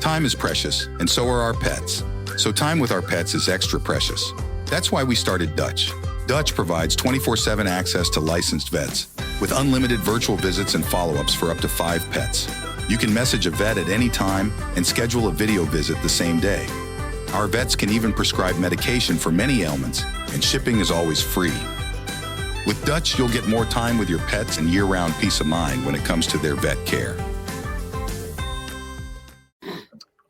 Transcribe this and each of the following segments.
Time is precious, and so are our pets. So time with our pets is extra precious. That's why we started Dutch. Dutch provides 24/7 access to licensed vets, with unlimited virtual visits and follow-ups for up to 5 pets. You can message a vet at any time and schedule a video visit the same day. Our vets can even prescribe medication for many ailments, and shipping is always free. With Dutch, you'll get more time with your pets and year-round peace of mind when it comes to their vet care.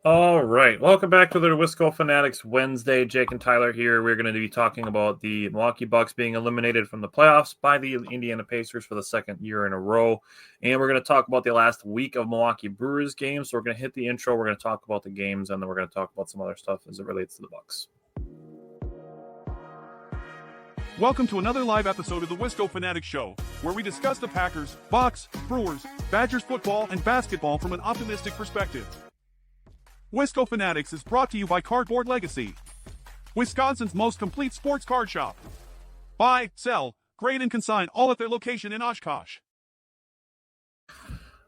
All right. Welcome back to the Wisco Fanatics Wednesday. Jake and Tyler here. We're going to be talking about the Milwaukee Bucks being eliminated from the playoffs by the Indiana Pacers for the second year in a row. And we're going to talk about the last week of Milwaukee Brewers games. So we're going to hit the intro. We're going to talk about the games, and then we're going to talk about some other stuff as it relates to the Bucks. Welcome to another live episode of the Wisco Fanatics Show, where we discuss the Packers, Bucks, Brewers, Badgers football, and basketball from an optimistic perspective. Wisco Fanatics is brought to you by Cardboard Legacy, Wisconsin's most complete sports card shop. Buy, sell, grade, and consign all at their location in Oshkosh.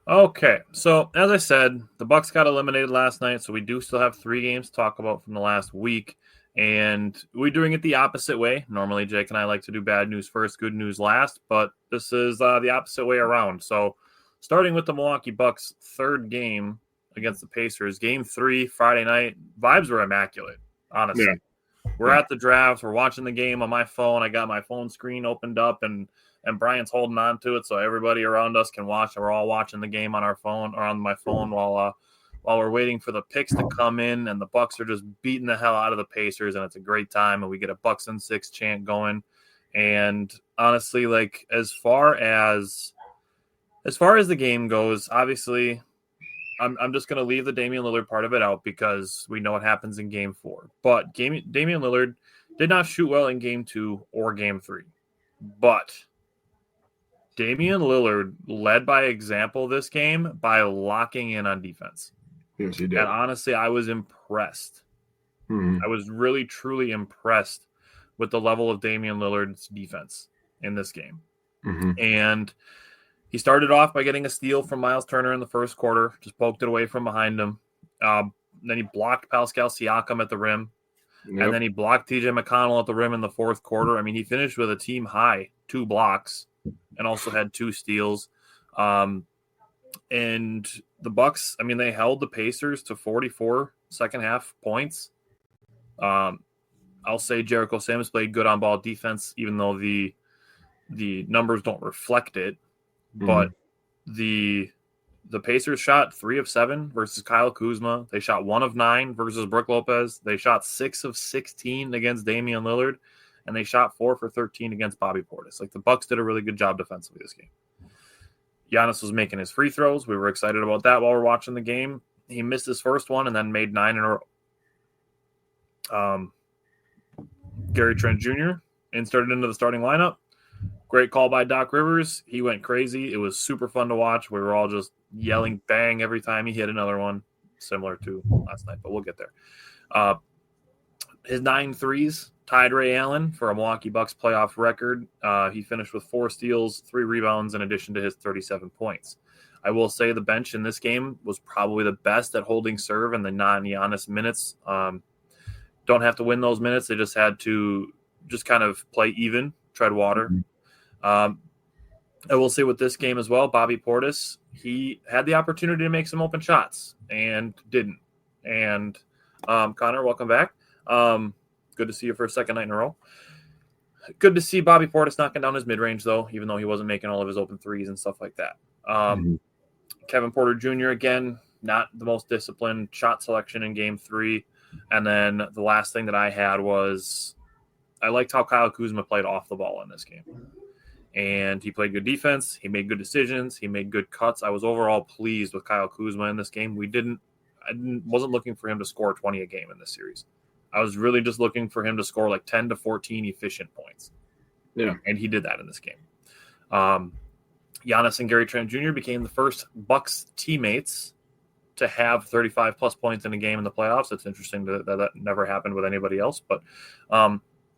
Okay, so as I said, the Bucks got eliminated last night, so we do still have 3 games to talk about from the last week, and we're doing it the opposite way. Normally, Jake and I like to do bad news first, good news last, but this is the opposite way around. So starting with the Milwaukee Bucks' third game against the Pacers, game 3, Friday night, vibes were immaculate, honestly. Yeah. We're at the draft. We're watching the game on my phone. I got my phone screen opened up, and Brian's holding on to it so everybody around us can watch. And we're all watching the game on our phone or on my phone while we're waiting for the picks to come in, and the Bucks are just beating the hell out of the Pacers, and it's a great time, and we get a Bucks and 6 chant going. And honestly, like as far as the game goes, obviously – I'm just going to leave the Damian Lillard part of it out because we know what happens in Game 4. But Damian Lillard did not shoot well in Game 2 or Game 3. But Damian Lillard led by example this game by locking in on defense. Yes, he did. And honestly, I was impressed. Mm-hmm. I was really, truly impressed with the level of Damian Lillard's defense in this game. Mm-hmm. And he started off by getting a steal from Miles Turner in the first quarter, just poked it away from behind him. Then he blocked Pascal Siakam at the rim. Yep. And then he blocked TJ McConnell at the rim in the fourth quarter. I mean, he finished with a team high 2 blocks and also had 2 steals. And the Bucks, I mean, they held the Pacers to 44 second half points. I'll say Jericho Sims played good on ball defense, even though the numbers don't reflect it. But the Pacers shot 3 of 7 versus Kyle Kuzma. They shot 1 of 9 versus Brook Lopez. They shot 6 of 16 against Damian Lillard, and they shot 4 for 13 against Bobby Portis. Like the Bucks did a really good job defensively this game. Giannis was making his free throws. We were excited about that while we're watching the game. He missed his first one and then made 9 in a row. Gary Trent Jr. inserted into the starting lineup. Great call by Doc Rivers. He went crazy. It was super fun to watch. We were all just yelling bang every time he hit another one, similar to last night, but we'll get there. His 9 threes tied Ray Allen for a Milwaukee Bucks playoff record. He finished with 4 steals, 3 rebounds, in addition to his 37 points. I will say the bench in this game was probably the best at holding serve in the non-Giannis minutes. Don't have to win those minutes. They just had to just kind of play even, tread water. I will say with this game as well, Bobby Portis, he had the opportunity to make some open shots and didn't. And Connor, welcome back. Good to see you for a second night in a row. Good to see Bobby Portis knocking down his mid-range, though, even though he wasn't making all of his open threes and stuff like that. Kevin Porter Jr., again, not the most disciplined shot selection in Game 3. And then the last thing that I had was I liked how Kyle Kuzma played off the ball in this game. And he played good defense. He made good decisions. He made good cuts. I was overall pleased with Kyle Kuzma in this game. I wasn't looking for him to score 20 a game in this series. I was really just looking for him to score like 10 to 14 efficient points. Yeah. And he did that in this game. Giannis and Gary Trent Jr. became the first Bucks teammates to have 35-plus points in a game in the playoffs. It's interesting that never happened with anybody else. But,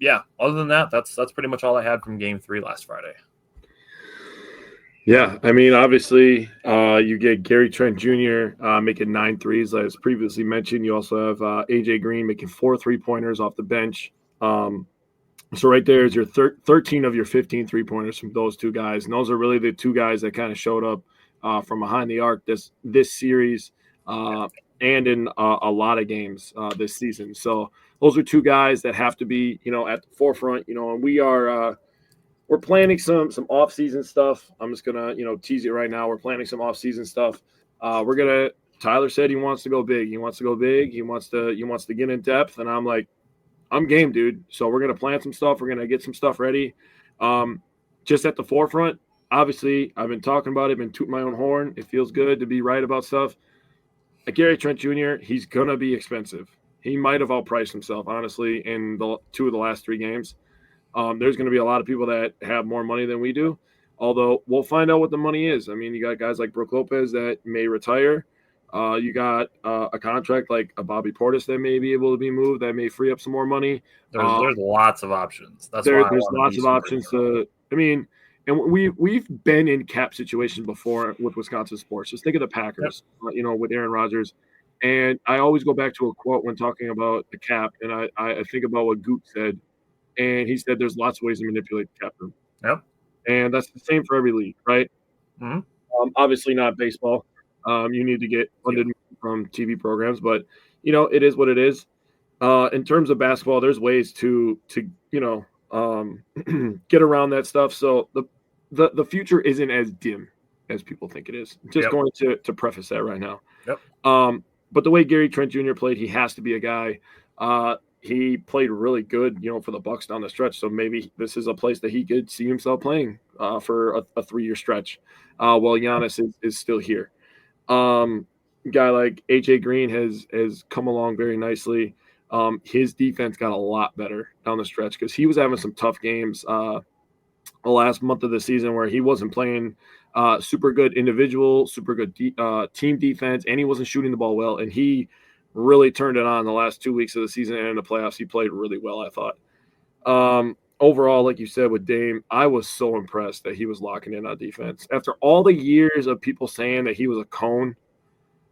yeah, other than that, that's pretty much all I had from Game 3 last Friday. Yeah, I mean, obviously, you get Gary Trent Jr. Making 9 threes, as previously mentioned. You also have AJ Green making 4 3-pointers off the bench. So right there is your 13 of your 15 3-pointers from those two guys, and those are really the two guys that kind of showed up from behind the arc this series and in a lot of games this season. So those are two guys that have to be, at the forefront. And we are. We're planning some off-season stuff. I'm just gonna, tease it right now. We're planning some off-season stuff. Tyler said he wants to go big. He wants to go big. He wants to get in depth. And I'm like, I'm game, dude. So we're gonna plan some stuff. We're gonna get some stuff ready. Just at the forefront. Obviously, I've been talking about it, been tooting my own horn. It feels good to be right about stuff. Gary Trent Jr., he's gonna be expensive. He might have outpriced himself, honestly, in the 2 of the last 3 games. There's going to be a lot of people that have more money than we do, although we'll find out what the money is. I mean, you got guys like Brook Lopez that may retire. You got a contract like a Bobby Portis that may be able to be moved, that may free up some more money. There's lots of options. There's lots of options and we've been in cap situations before with Wisconsin sports. Just think of the Packers, with Aaron Rodgers. And I always go back to a quote when talking about the cap, and I think about what Goot said. And he said there's lots of ways to manipulate the cap room. Yep. And that's the same for every league, right? Mm-hmm. Obviously not baseball. You need to get funded from TV programs, but, it is what it is. In terms of basketball, there's ways to get around that stuff. So the future isn't as dim as people think it is. Just going to preface that right now. Yep. But the way Gary Trent Jr. played, he has to be a guy. He played really good, for the Bucks down the stretch. So maybe this is a place that he could see himself playing for a 3-year stretch while Giannis is still here. A guy like AJ Green has come along very nicely. His defense got a lot better down the stretch because he was having some tough games the last month of the season where he wasn't playing super good individual, super good team defense, and he wasn't shooting the ball well. And he really turned it on the last 2 weeks of the season and in the playoffs. He played really well, I thought. Overall, like you said with Dame, I was so impressed that he was locking in on defense. After all the years of people saying that he was a cone,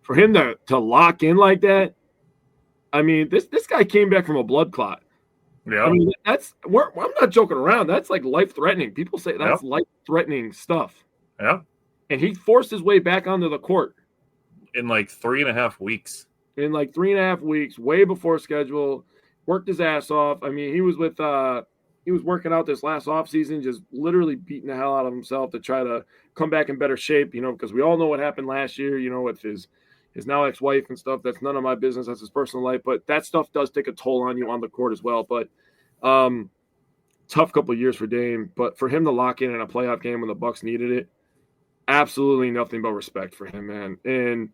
for him to lock in like that, I mean, this guy came back from a blood clot. Yeah. I mean, I'm not joking around. That's like life-threatening. People say that's life-threatening stuff. Yeah. And he forced his way back onto the court. In like 3.5 weeks. In like 3.5 weeks, way before schedule, worked his ass off. I mean, he was working out this last offseason, just literally beating the hell out of himself to try to come back in better shape, because we all know what happened last year, with his now ex-wife and stuff. That's none of my business. That's his personal life. But that stuff does take a toll on you on the court as well. But tough couple of years for Dame. But for him to lock in a playoff game when the Bucks needed it, absolutely nothing but respect for him, man. And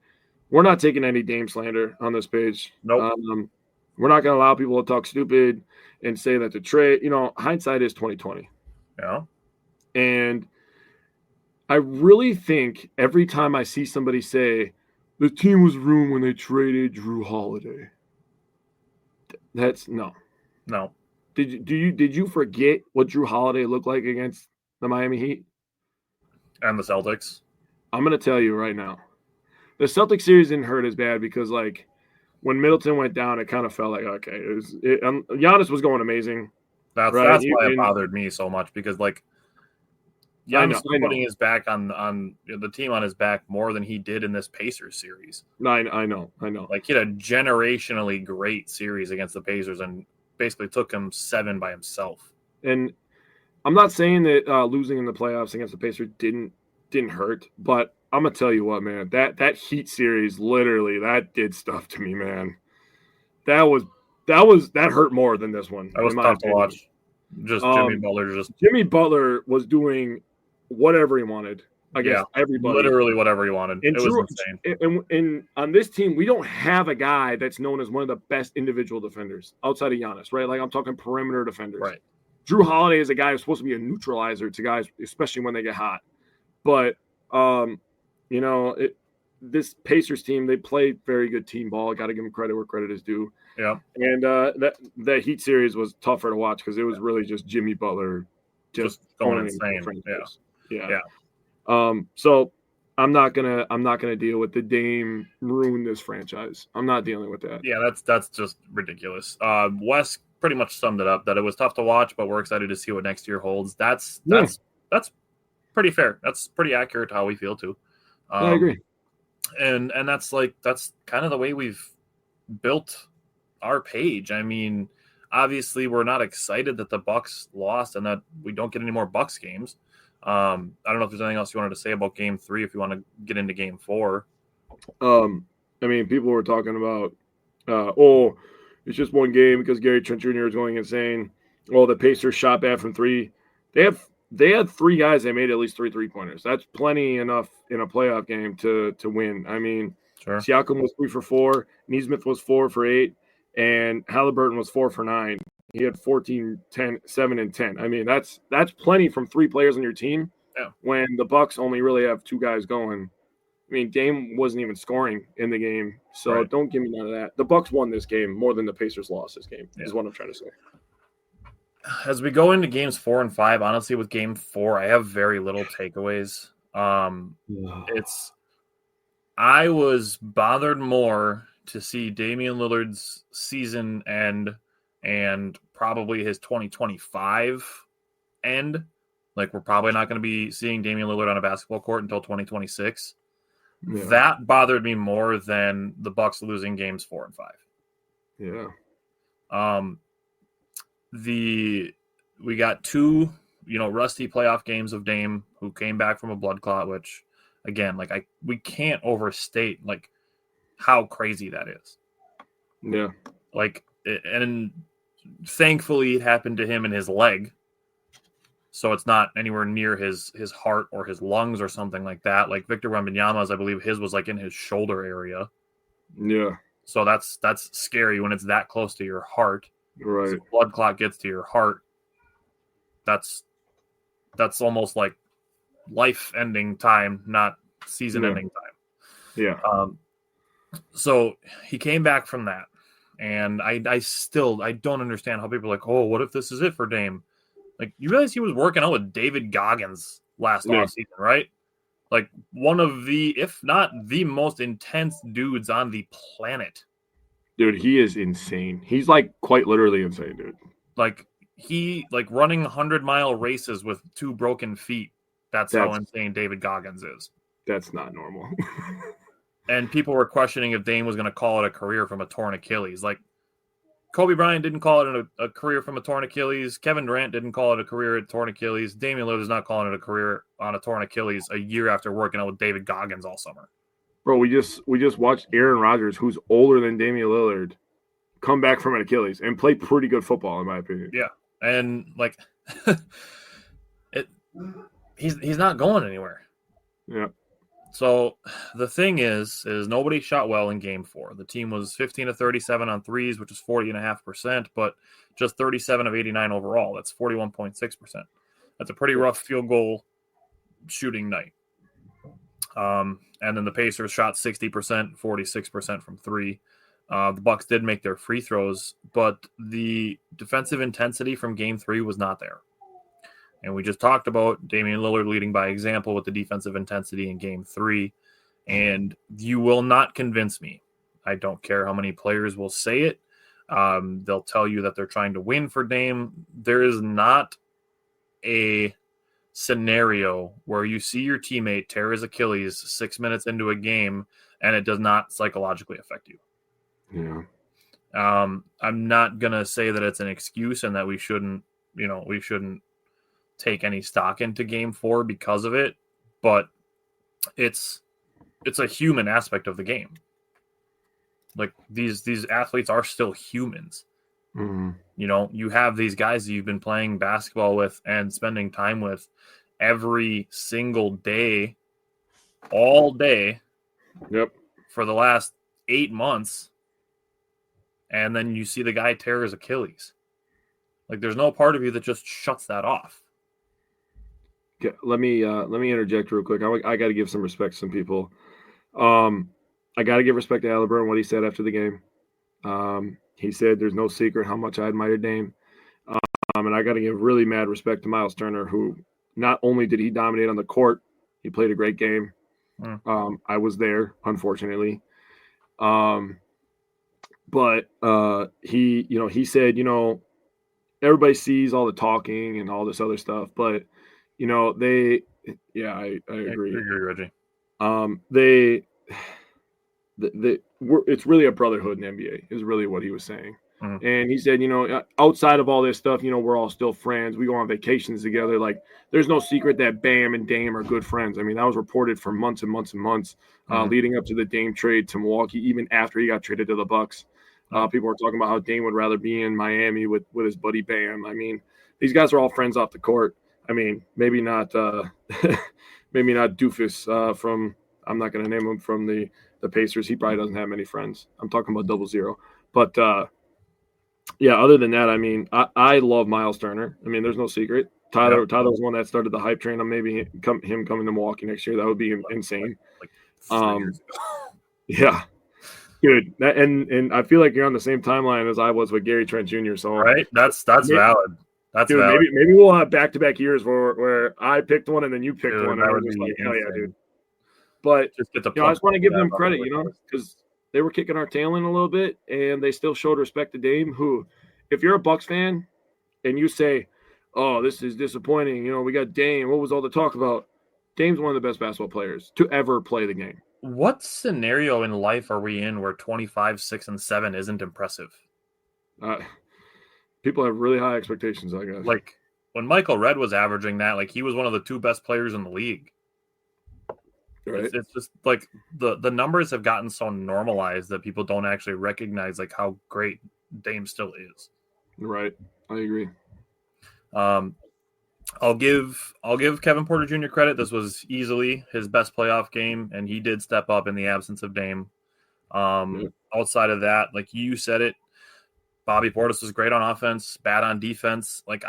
we're not taking any Dame slander on this page. Nope. We're not going to allow people to talk stupid and say that the trade, hindsight is 2020. Yeah. And I really think every time I see somebody say the team was ruined when they traded Drew Holiday, that's no. Did you forget what Drew Holiday looked like against the Miami Heat and the Celtics? I'm going to tell you right now. The Celtics series didn't hurt as bad because, when Middleton went down, it kind of felt like, okay, Giannis was going amazing. That's why it bothered me so much because, Giannis was putting his back on the team on his back more than he did in this Pacers series. I know. He had a generationally great series against the Pacers and basically took him 7 by himself. And I'm not saying that losing in the playoffs against the Pacers didn't hurt, but I'm gonna tell you what, man. That Heat series, literally, that did stuff to me, man. That hurt more than this one. That was tough to watch. Jimmy Butler was doing whatever he wanted against everybody. Literally whatever he wanted. And it was insane. And on this team, we don't have a guy that's known as one of the best individual defenders outside of Giannis, right? I'm talking perimeter defenders. Right. Drew Holiday is a guy who's supposed to be a neutralizer to guys, especially when they get hot. But this Pacers team, they play very good team ball. Got to give them credit where credit is due. Yeah. And that Heat series was tougher to watch because it was really just Jimmy Butler just going insane. Yeah. So I'm not gonna deal with the Dame ruin this franchise. I'm not dealing with that. Yeah, that's just ridiculous. Wes pretty much summed it up that it was tough to watch, but we're excited to see what next year holds. That's pretty fair. That's pretty accurate to how we feel too. I agree. And that's kind of the way we've built our page. I mean, obviously we're not excited that the Bucks lost and that we don't get any more Bucks games. I don't know if there's anything else you wanted to say about Game 3 if you want to get into Game 4. I mean, people were talking about, it's just one game because Gary Trent Jr. is going insane. Oh, the Pacers shot bad from three. They had three guys that made at least 3-pointers. That's plenty enough in a playoff game to win. I mean, Sure. Siakam was 3 for 4, Nesmith was 4 for 8, and Halliburton was 4 for 9. He had 14, 10, 7, and 10. I mean, that's plenty from three players on your team. Yeah. When the Bucks only really have two guys going. I mean, Dame wasn't even scoring in the game, so Right. Don't give me none of that. The Bucks won this game more than the Pacers lost this game. Is what I'm trying to say. As we go into Games 4 and 5, honestly, with Game 4, I have very little takeaways. I was bothered more to see Damian Lillard's season end and probably his 2025 end. Like, we're probably not going to be seeing Damian Lillard on a basketball court until 2026. Yeah. That bothered me more than the Bucks losing Games 4 and 5. Yeah. We got two, rusty playoff games of Dame who came back from a blood clot, which again, we can't overstate how crazy that is. Yeah. And thankfully it happened to him in his leg. So it's not anywhere near his heart or his lungs or something like that. Like Victor Wembanyama's, I believe his was in his shoulder area. Yeah. So that's scary when it's that close to your heart. Right. So blood clot gets to your heart. That's almost like life-ending time, not season-ending time. Yeah. So he came back from that, and I don't understand how people are like, oh, what if this is it for Dame? Like, you realize he was working out with David Goggins last offseason, right? Like, one of the, if not the most intense dudes on the planet. Dude, he is insane. He's quite literally insane, dude. He running 100-mile races with 2 broken feet. That's how insane David Goggins is. That's not normal. And people were questioning if Dame was going to call it a career from a torn Achilles. Like, Kobe Bryant didn't call it a career from a torn Achilles. Kevin Durant didn't call it a career at torn Achilles. Damian Lillard is not calling it a career on a torn Achilles a year after working out with David Goggins all summer. Bro, we just watched Aaron Rodgers, who's older than Damian Lillard, come back from an Achilles and play pretty good football, in my opinion. Yeah, and he's not going anywhere. Yeah. So the thing is nobody shot well in Game 4. The team was 15 of 37 on threes, which is 40.5%, but just 37 of 89 overall. That's 41.6%. That's a pretty rough field goal shooting night. And then the Pacers shot 60%, 46% from three. The Bucks did make their free throws, but the defensive intensity from Game 3 was not there. And we just talked about Damian Lillard leading by example with the defensive intensity in Game 3. And you will not convince me. I don't care how many players will say it. They'll tell you that they're trying to win for Dame. There is not a scenario where you see your teammate tear his Achilles 6 minutes into a game and it does not psychologically affect you. Yeah. I'm not going to say that it's an excuse and that we shouldn't take any stock into Game 4 because of it, but it's a human aspect of the game. Like these athletes are still humans. Mm-hmm. You have these guys that you've been playing basketball with and spending time with every single day, all day. Yep. For the last 8 months. And then you see the guy tear his Achilles. Like there's no part of you that just shuts that off. Okay, let me interject real quick. I got to give some respect to some people. I got to give respect to Halliburton, what he said after the game. He said there's no secret how much I admire Dame. And I got to give really mad respect to Miles Turner, who not only did he dominate on the court, He played a great game. I was there, unfortunately. But he said, everybody sees all the talking and all this other stuff, but I agree. Reggie. It's really a brotherhood in NBA is really what he was saying. Mm-hmm. And he said, outside of all this stuff, we're all still friends. We go on vacations together. Like, there's no secret that Bam and Dame are good friends. I mean, that was reported for months and months and months leading up to the Dame trade to Milwaukee, even after he got traded to the Bucks. People were talking about how Dame would rather be in Miami with his buddy Bam. I mean, these guys are all friends off the court. I mean, maybe not Doofus from – I'm not going to name him from the Pacers. He probably doesn't have many friends. I'm talking about 00. But, other than that, I mean, I love Miles Turner. I mean, there's no secret. Tyler's one that started the hype train on maybe him coming to Milwaukee next year. That would be insane. Like 3 years ago. Yeah. Dude, and I feel like you're on the same timeline as I was with Gary Trent Jr. So right, that's valid. That's dude, valid. Maybe we'll have back-to-back years where I picked one and then you picked one. That And would just be like, hell yeah, insane. dude. But Just get the I just want to give them credit, because they were kicking our tail in a little bit, and they still showed respect to Dame. Who, if you're a Bucks fan, and you say, "Oh, this is disappointing," we got Dame. What was all the talk about? Dame's one of the best basketball players to ever play the game. What scenario in life are we in where 25, 6, and 7 isn't impressive? People have really high expectations, I guess. Like when Michael Redd was averaging that, like he was one of the 2 best players in the league. Right. It's just like the numbers have gotten so normalized that people don't actually recognize like how great Dame still is. Right. I agree. I'll give Kevin Porter Jr. credit. This was easily his best playoff game, and he did step up in the absence of Dame. Outside of that, like you said it, Bobby Portis was great on offense, bad on defense. Like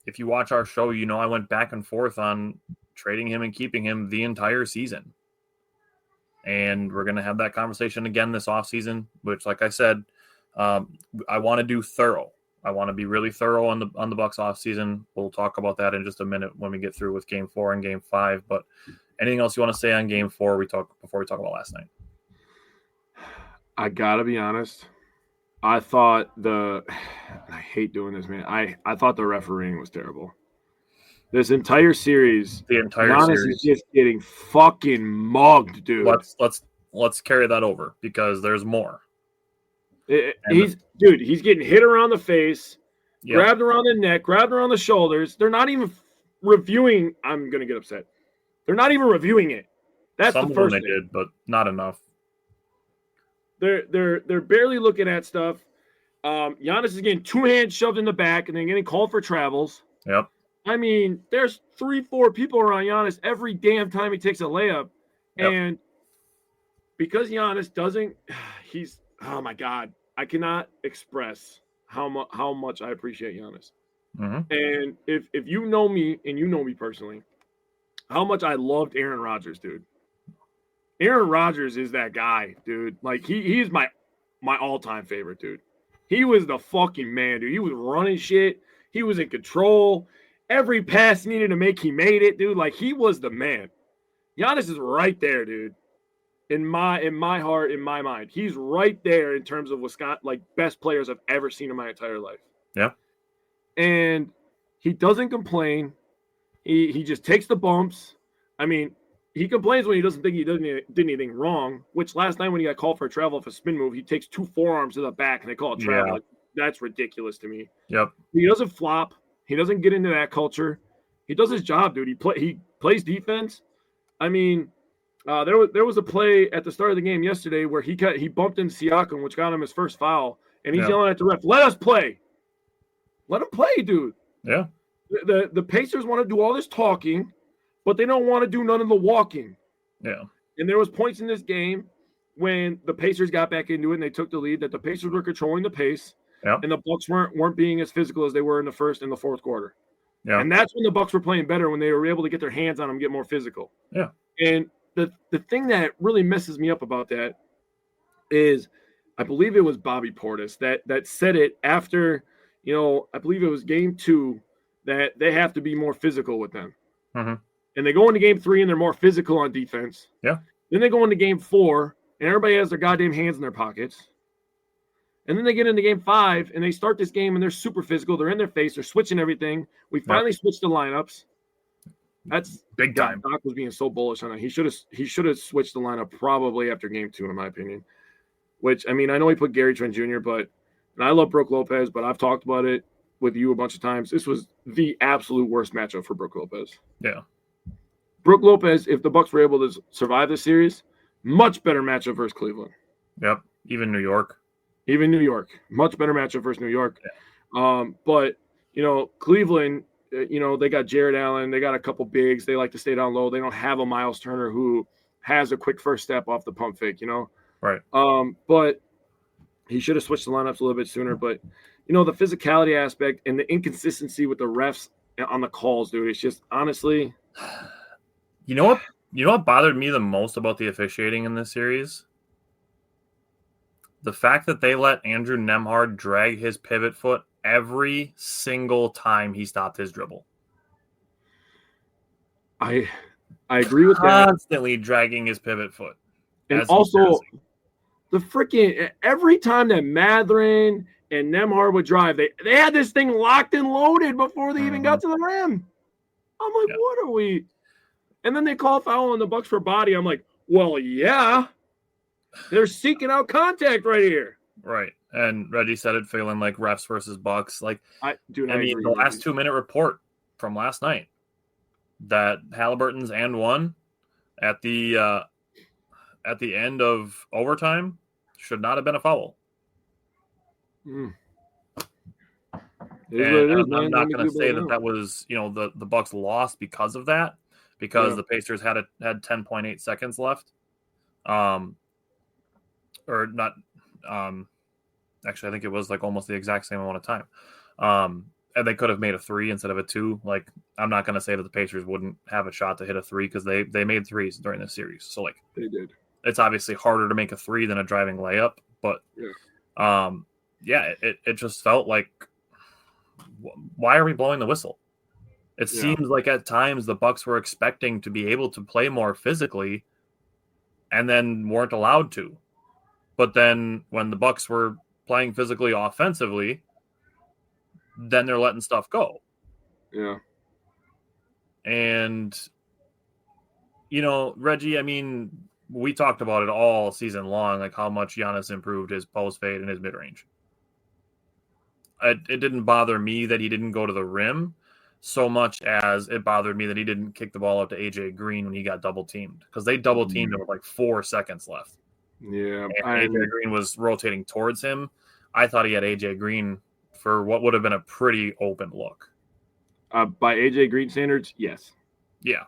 if you watch our show, I went back and forth on trading him and keeping him the entire season. And we're going to have that conversation again this offseason, which, like I said, I want to do thorough. I want to be really thorough on the Bucks offseason. We'll talk about that in just a minute when we get through with Game 4 and Game 5. But anything else you want to say on Game 4 before we talk about last night? I got to be honest. I thought I hate doing this, man. I thought the refereeing was terrible. This entire series, Giannis is just getting fucking mugged, dude. Let's carry that over because there's more. He's getting hit around the face, grabbed around the neck, grabbed around the shoulders. They're not even reviewing. I'm gonna get upset. They're not even reviewing it. That's the first thing. They did, but not enough. They're barely looking at stuff. Giannis is getting 2 hands shoved in the back and then getting called for travels. Yep. I mean, there's 3-4 people around Giannis every damn time he takes a layup. Yep. And because Giannis oh my God, I cannot express how much I appreciate Giannis. Mm-hmm. And if you know me, and you know me personally, how much I loved Aaron Rodgers, dude. Aaron Rodgers is that guy, dude. Like, he is my all-time favorite, dude. He was the fucking man, dude. He was running shit. He was in control. Every pass he needed to make, he made it, dude. Like, he was the man. Giannis is right there, dude. In my heart, in my mind, he's right there in terms of Wisconsin, like best players I've ever seen in my entire life. Yeah. And he doesn't complain. He just takes the bumps. I mean, he complains when he doesn't think he did anything wrong, which last night when he got called for a travel off a spin move, he takes 2 forearms to the back and they call it travel. Yeah. Like, that's ridiculous to me. Yep. He doesn't flop. He doesn't get into that culture. He does his job, dude. He plays defense. I mean, there was a play at the start of the game yesterday where he bumped into Siakam, which got him his first foul, and he's yelling at the ref, "Let us play. Let him play, dude." Yeah. The Pacers want to do all this talking, but they don't want to do none of the walking. Yeah. And there was points in this game when the Pacers got back into it and they took the lead that the Pacers were controlling the pace, and the Bucks weren't being as physical as they were in the first and the fourth quarter. Yeah. And that's when the Bucks were playing better, when they were able to get their hands on them, get more physical. Yeah. And the thing that really messes me up about that is, I believe it was Bobby Portis that said it after, I believe it was game 2, that they have to be more physical with them. Mm-hmm. and they go into game 3 and they're more physical on defense. Yeah. Then they go into game 4 and everybody has their goddamn hands in their pockets. And then they get into game 5 and they start this game and they're super physical. They're in their face. They're switching everything. We finally switched the lineups. That's big time. Doc was being so bullish on that. He should have switched the lineup probably after game 2, in my opinion. Which, I mean, I know he put Gary Trent Jr., and I love Brook Lopez, but I've talked about it with you a bunch of times. This was the absolute worst matchup for Brook Lopez. Yeah. Brook Lopez, if the Bucks were able to survive this series, much better matchup versus Cleveland. Yep. Even New York. Much better matchup versus New York. Yeah. But, Cleveland, they got Jared Allen. They got a couple bigs. They like to stay down low. They don't have a Miles Turner who has a quick first step off the pump fake, Right. But he should have switched the lineups a little bit sooner. But, the physicality aspect and the inconsistency with the refs on the calls, dude, it's just honestly. You know what bothered me the most about the officiating in this series? The fact that they let Andrew Nembhard drag his pivot foot every single time he stopped his dribble. I agree with that. Constantly dragging his pivot foot. And also, the freaking every time that Mathurin and Nembhard would drive, they had this thing locked and loaded before they even got to the rim. I'm like, what are we? And then they call foul on the Bucks for body. I'm like, well, yeah. They're seeking out contact right here. Right. And Reggie said it feeling like refs versus Bucks. Like, the last 2-minute report from last night that Halliburton's and one at the end of overtime should not have been a foul. Mm. I'm not going to say that was, the Bucks lost because of that, because the Pacers had 10.8 seconds left. Or not. Actually, I think it was like almost the exact same amount of time. And they could have made a 3 instead of a 2. Like, I'm not going to say that the Pacers wouldn't have a shot to hit a 3 because they made 3s during this series. So, like, they did. It's obviously harder to make a 3 than a driving layup. But, it just felt like, why are we blowing the whistle? It seems like at times the Bucks were expecting to be able to play more physically and then weren't allowed to. But then when the Bucks were playing physically offensively, then they're letting stuff go. Yeah. And, Reggie, I mean, we talked about it all season long, like how much Giannis improved his post fade and his mid-range. It didn't bother me that he didn't go to the rim so much as it bothered me that he didn't kick the ball out to AJ Green when he got double teamed, because they double teamed him with like 4 seconds left. Yeah, and AJ Green was rotating towards him. I thought he had AJ Green for what would have been a pretty open look. By AJ Green standards, yes. Yeah.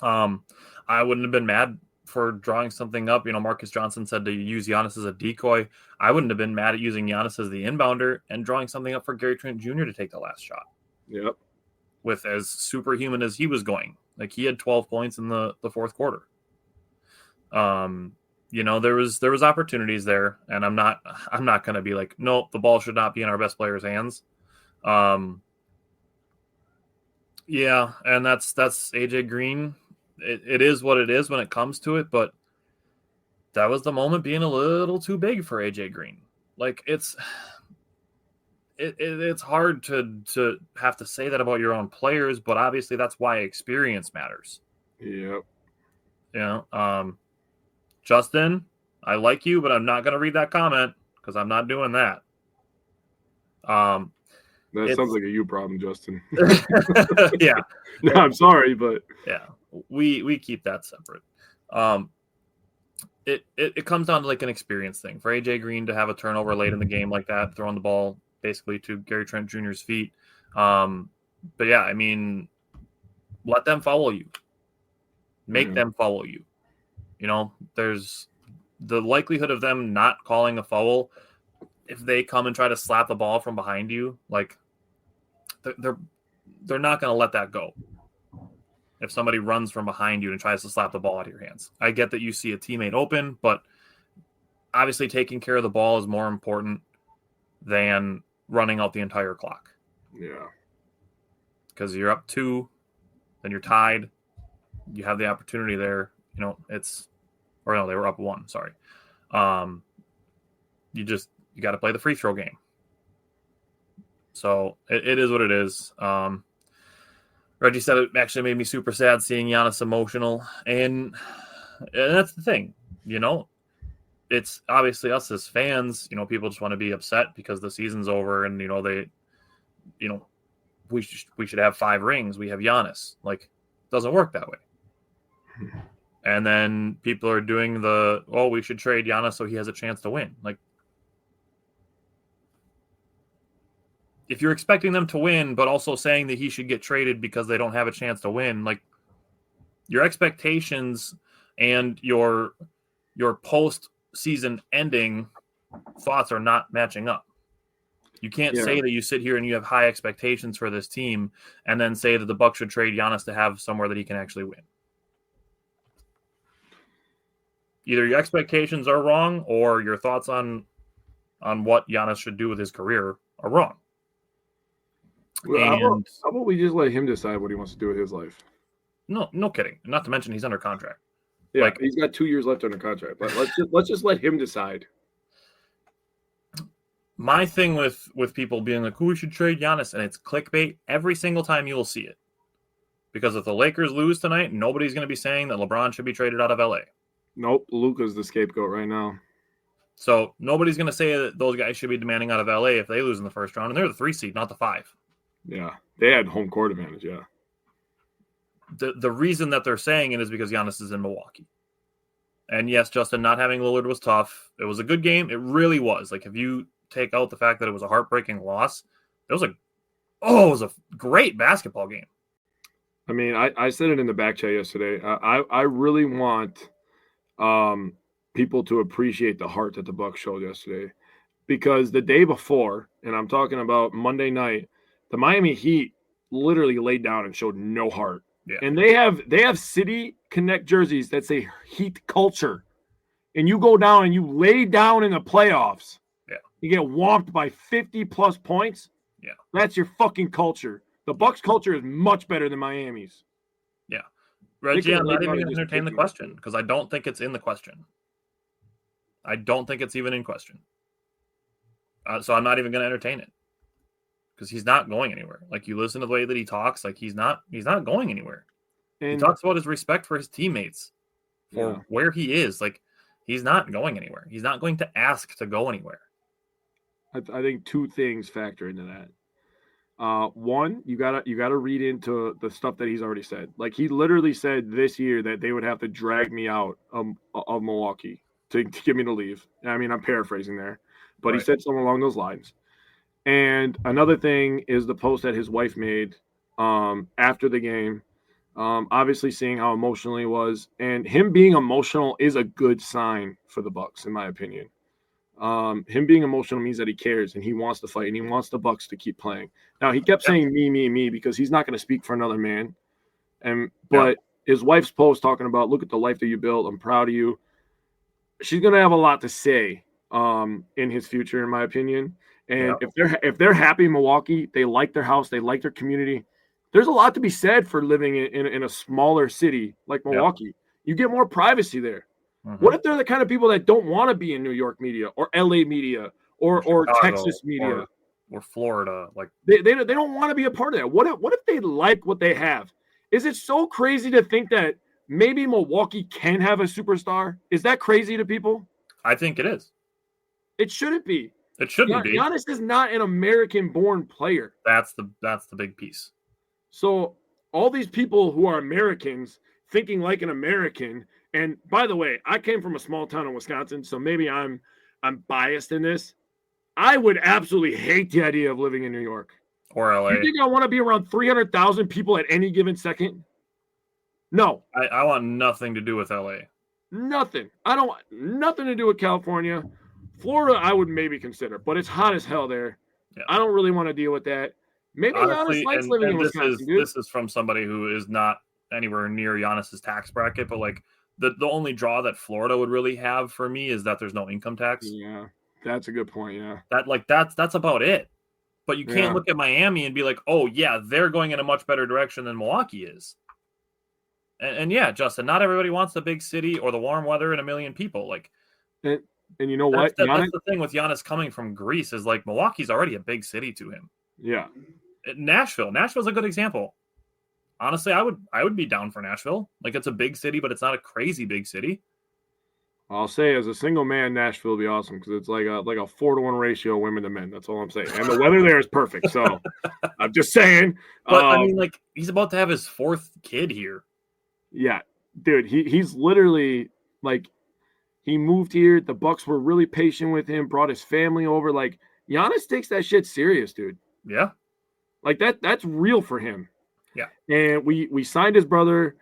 I wouldn't have been mad for drawing something up. Marcus Johnson said to use Giannis as a decoy. I wouldn't have been mad at using Giannis as the inbounder and drawing something up for Gary Trent Jr. to take the last shot. Yep. With as superhuman as he was going. Like, he had 12 points in the fourth quarter. There was opportunities there, and I'm not going to be like, nope, the ball should not be in our best player's hands. And that's AJ Green. It is what it is when it comes to it, but that was the moment being a little too big for AJ Green. Like, it's hard to have to say that about your own players, but obviously that's why experience matters. Yep. Justin, I like you, but I'm not going to read that comment because I'm not doing that. That sounds like a you problem, Justin. Yeah. No, I'm sorry, but yeah, we keep that separate. It comes down to like an experience thing for AJ Green to have a turnover late in the game like that, throwing the ball basically to Gary Trent Jr.'s feet. But yeah, I mean, let them follow you. Make them follow you. There's the likelihood of them not calling a foul if they come and try to slap the ball from behind you. Like, they're not going to let that go. If somebody runs from behind you and tries to slap the ball out of your hands, I get that you see a teammate open, but obviously taking care of the ball is more important than running out the entire clock. Yeah, because you're up 2. then you're tied. You have the opportunity there. They were up 1. Sorry. You got to play the free throw game. So it is what it is. Reggie said it actually made me super sad seeing Giannis emotional. And that's the thing, it's obviously us as fans, people just want to be upset because the season's over and, we should have 5 rings. We have Giannis. Like, it doesn't work that way. And then people are doing we should trade Giannis so he has a chance to win. Like, if you're expecting them to win, but also saying that he should get traded because they don't have a chance to win, like, your expectations and your post-season ending thoughts are not matching up. You can't say that you sit here and you have high expectations for this team and then say that the Bucks should trade Giannis to have somewhere that he can actually win. Either your expectations are wrong or your thoughts on what Giannis should do with his career are wrong. Well, how about we just let him decide what he wants to do with his life? No kidding. Not to mention he's under contract. Yeah, he's got 2 years left under contract. But let's just let him decide. My thing with people being like, "Who we should trade Giannis," and it's clickbait every single time you will see it. Because if the Lakers lose tonight, nobody's going to be saying that LeBron should be traded out of LA. Nope, Luka's the scapegoat right now. So nobody's going to say that those guys should be demanding out of LA if they lose in the first round, and they're the 3 seed, not the 5. Yeah, they had home court advantage, yeah. The reason that they're saying it is because Giannis is in Milwaukee. And yes, Justin, not having Lillard was tough. It was a good game. It really was. Like, if you take out the fact that it was a heartbreaking loss, it was a great basketball game. I mean, I said it in the back chat yesterday. I really want people to appreciate the heart that the Bucks showed yesterday. Because the day before, and I'm talking about Monday night, the Miami Heat literally laid down and showed no heart. Yeah. And they have City Connect jerseys that say Heat culture. And you go down and you lay down in the playoffs. Yeah. You get whomped by 50-plus points. Yeah. That's your fucking culture. The Bucks culture is much better than Miami's. Yeah. Reggie, I'm not even going to entertain the question because I don't think it's in the question. I don't think it's even in question. So I'm not even going to entertain it. Because he's not going anywhere. Like, you listen to the way that he talks, like, he's not going anywhere. And he talks about his respect for his teammates, for where he is. Like, he's not going anywhere. He's not going to ask to go anywhere. I think 2 things factor into that. One, you gotta read into the stuff that he's already said. Like, he literally said this year that they would have to drag me out of Milwaukee to get me to leave. I mean, I'm paraphrasing there, but He said something along those lines. And another thing is the post that his wife made after the game, obviously seeing how emotional he was. And him being emotional is a good sign for the Bucks, in my opinion. Him being emotional means that he cares and he wants to fight and he wants the Bucks to keep playing. Now, he kept saying me because he's not going to speak for another man. But his wife's post talking about, look at the life that you built. I'm proud of you. She's going to have a lot to say in his future, in my opinion. And if they're happy in Milwaukee, they like their house, they like their community. There's a lot to be said for living in a smaller city like Milwaukee. Yep. You get more privacy there. Mm-hmm. What if they're the kind of people that don't want to be in New York media or LA media or Texas media or Florida? Like, they don't want to be a part of that. What if they like what they have? Is it so crazy to think that maybe Milwaukee can have a superstar? Is that crazy to people? I think it is. It shouldn't be. It shouldn't be. Giannis is not an American-born player. That's the big piece. So all these people who are Americans thinking like an American, and by the way, I came from a small town in Wisconsin, so maybe I'm biased in this. I would absolutely hate the idea of living in New York or LA. You think I want to be around 300,000 people at any given second? No. I want nothing to do with LA. Nothing. I don't want nothing to do with California. Florida, I would maybe consider, but it's hot as hell there. Yeah. I don't really want to deal with that. Maybe Honestly, Giannis likes living in Wisconsin, dude. This is from somebody who is not anywhere near Giannis's tax bracket, but like the only draw that Florida would really have for me is that there's no income tax. Yeah, that's a good point. Yeah, that's about it. But you can't look at Miami and be like, oh yeah, they're going in a much better direction than Milwaukee is. And yeah, Justin, not everybody wants the big city or the warm weather and a million people. Like, And you know what? That's the thing with Giannis coming from Greece is like Milwaukee's already a big city to him. Yeah. Nashville's a good example. Honestly, I would be down for Nashville. Like, it's a big city, but it's not a crazy big city. I'll say as a single man, Nashville would be awesome because it's like a 4-to-1 ratio of women to men. That's all I'm saying. And the weather there is perfect. So I'm just saying. But I mean, like, he's about to have his 4th kid here. Yeah, dude, he's literally like he moved here. The Bucks were really patient with him, brought his family over. Like, Giannis takes that shit serious, dude. Yeah. Like that's real for him. Yeah. And we signed his brother.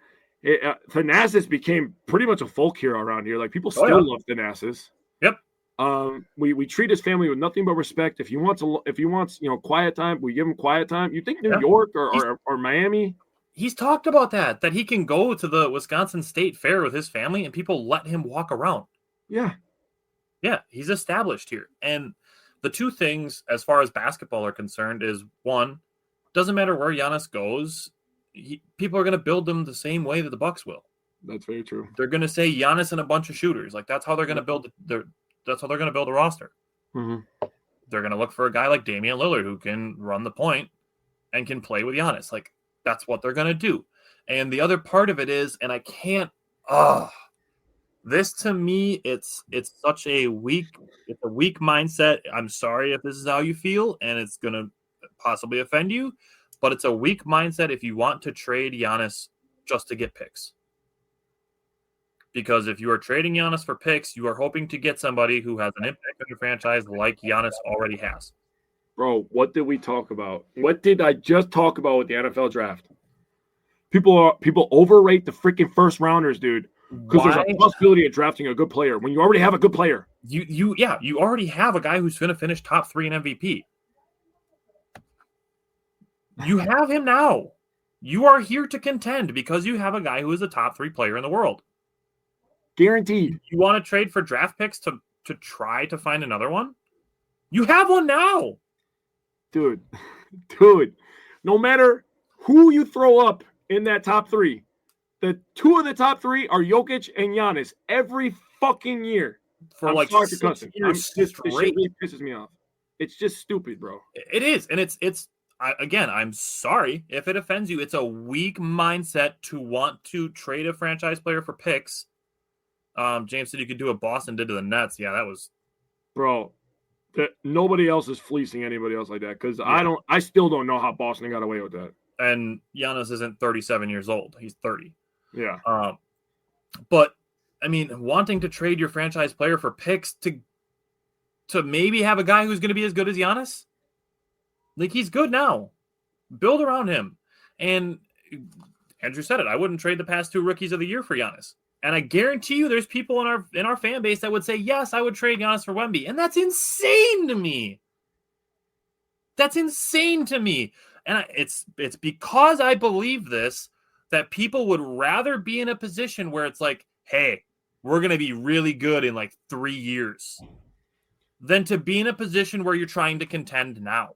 Thanasis became pretty much a folk hero around here. Like, people still love Thanasis. Yep. We treat his family with nothing but respect. If he wants quiet time, we give him quiet time. You think New York or Miami? He's talked about that he can go to the Wisconsin State Fair with his family and people let him walk around. Yeah. Yeah, he's established here. And the two things as far as basketball are concerned is, one, doesn't matter where Giannis goes, people are going to build them the same way that the Bucks will. That's very true. They're going to say Giannis and a bunch of shooters. Like, that's how they're going to build that's how they're going to build a roster. Mm-hmm. They're going to look for a guy like Damian Lillard who can run the point and can play with Giannis. Like, that's what they're going to do. And the other part of it is, and I can't, this to me, it's such a weak mindset. I'm sorry if this is how you feel and it's going to possibly offend you, but it's a weak mindset if you want to trade Giannis just to get picks. Because if you are trading Giannis for picks, you are hoping to get somebody who has an impact on your franchise like Giannis already has. Bro, what did we talk about? What did I just talk about with the NFL draft? People overrate the freaking first rounders, dude. Because there's a possibility of drafting a good player when you already have a good player. You already have a guy who's going to finish top 3 in MVP. You have him now. You are here to contend because you have a guy who is a top 3 player in the world. Guaranteed. You want to trade for draft picks to try to find another one? You have one now. Dude, no matter who you throw up in that top 3, the 2 of the top 3 are Jokic and Giannis every fucking year. For I'm like sorry 6 for cussing. years This straight. shit really pisses me off. It's just stupid, bro. It is, and again, I'm sorry if it offends you. It's a weak mindset to want to trade a franchise player for picks. James said you could do what Boston did to the Nets. Yeah, that was, bro. Nobody else is fleecing anybody else like that because I still don't know how Boston got away with that. And Giannis isn't 37 years old; he's 30. Yeah. But I mean, wanting to trade your franchise player for picks to maybe have a guy who's going to be as good as Giannis, like, he's good now. Build around him. And Andrew said it. I wouldn't trade the past 2 rookies of the year for Giannis. And I guarantee you there's people in our fan base that would say, yes, I would trade Giannis for Wemby. And that's insane to me. That's insane to me. And it's because I believe this that people would rather be in a position where it's like, hey, we're going to be really good in like 3 years than to be in a position where you're trying to contend now.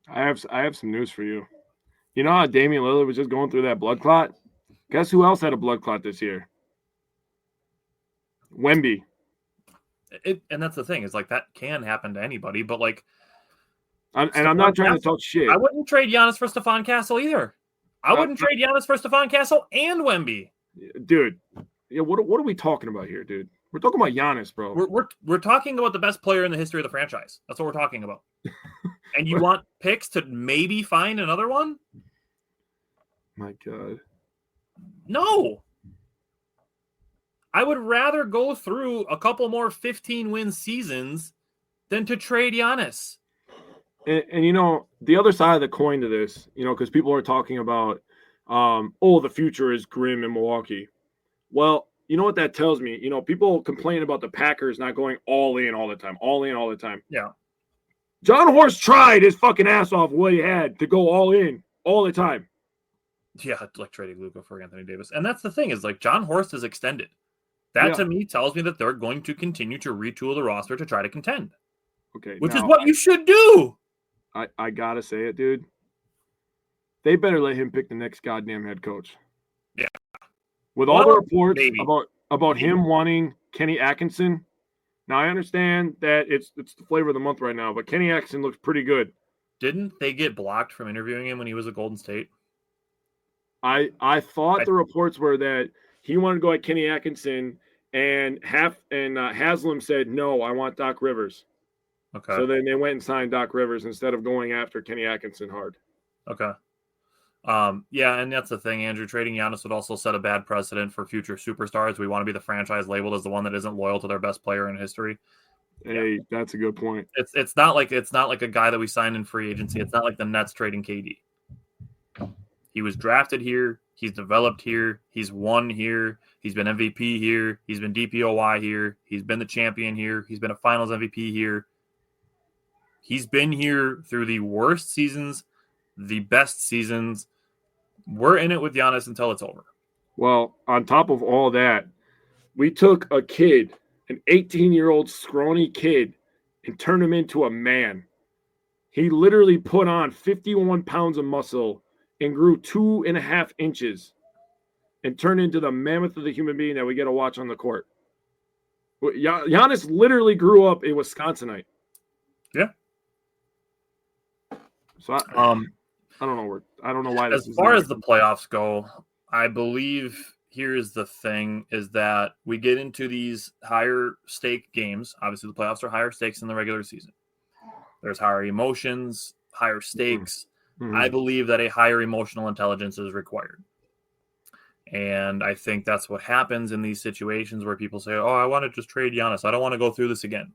I have some news for you. You know how Damian Lillard was just going through that blood clot? Guess who else had a blood clot this year? Wemby. And that's the thing, is like, that can happen to anybody, but like, I'm not trying to talk shit. I wouldn't trade Giannis for Stephon Castle either. I wouldn't trade Giannis for Stephon Castle and Wemby. Dude, yeah, what are we talking about here, dude? We're talking about Giannis, bro. We're talking about the best player in the history of the franchise. That's what we're talking about. And you want picks to maybe find another one? My God. No. I would rather go through a couple more 15-win seasons than to trade Giannis. And you know, the other side of the coin to this, you know, because people are talking about, the future is grim in Milwaukee. Well, you know what that tells me? You know, people complain about the Packers not going all in all the time. Yeah. John Horst tried his fucking ass off what he had to go all in all the time. Yeah, like trading Luka for Anthony Davis. And that's the thing, is like, John Horst is extended. That to me tells me that they're going to continue to retool the roster to try to contend. Okay. Which is what you should do. I gotta say it, dude. They better let him pick the next goddamn head coach. Yeah. With all the reports maybe. about him wanting Kenny Atkinson, now I understand that it's the flavor of the month right now, but Kenny Atkinson looks pretty good. Didn't they get blocked from interviewing him when he was at Golden State? I thought the reports were that he wanted to go at Kenny Atkinson, and Haslam said, no, I want Doc Rivers. Okay. So then they went and signed Doc Rivers instead of going after Kenny Atkinson hard. Okay. Yeah, and that's the thing, Andrew. Trading Giannis would also set a bad precedent for future superstars. We want to be the franchise labeled as the one that isn't loyal to their best player in history. Hey, that's a good point. It's not like a guy that we signed in free agency. It's not like the Nets trading KD. He was drafted here. He's developed here. He's won here. He's been MVP here. He's been DPOY here. He's been the champion here. He's been a Finals MVP here. He's been here through the worst seasons, the best seasons. We're in it with Giannis until it's over. Well, on top of all that, we took a kid, an 18-year-old scrawny kid, and turned him into a man. He literally put on 51 pounds of muscle and grew 2.5 inches and turned into the mammoth of the human being that we get to watch on the court. Giannis literally grew up a Wisconsinite. Yeah. So I don't know why this as is far as the playoffs go, I believe here's the thing is that we get into these higher stake games. Obviously, the playoffs are higher stakes than the regular season. There's higher emotions, higher stakes. Mm-hmm. I believe that a higher emotional intelligence is required. And I think that's what happens in these situations where people say, oh, I want to just trade Giannis. I don't want to go through this again.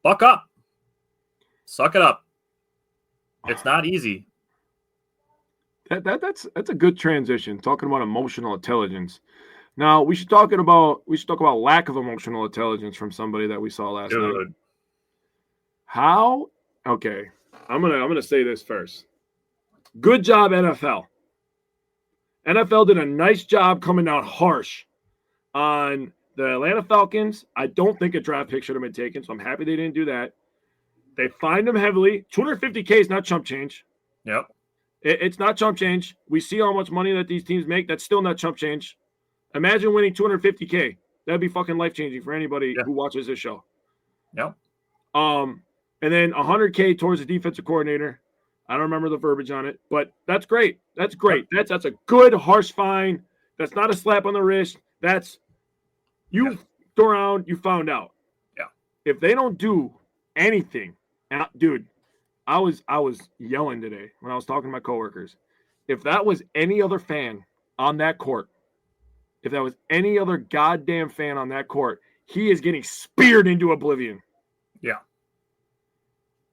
Buck up. Suck it up. It's not easy. That's a good transition. Talking about emotional intelligence. Now we should talk about lack of emotional intelligence from somebody that we saw last night. How? Okay, I'm gonna say this first. Good job, NFL. NFL did a nice job coming down harsh on the Atlanta Falcons. I don't think a draft pick should have been taken, so I'm happy they didn't do that. They fined them heavily. $250K is not chump change. Yep. It's not chump change. We see how much money that these teams make. That's still not chump change. Imagine winning $250K. That'd be fucking life-changing for anybody who watches this show. Yep. And then $100K towards the defensive coordinator. I don't remember the verbiage on it, but that's great. That's great. That's a good, harsh fine. That's not a slap on the wrist. That's you looked around, you found out. Yeah. If they don't do anything, and dude, I was yelling today when I was talking to my coworkers. If that was any other fan on that court, if that was any other goddamn fan on that court, he is getting speared into oblivion. Yeah.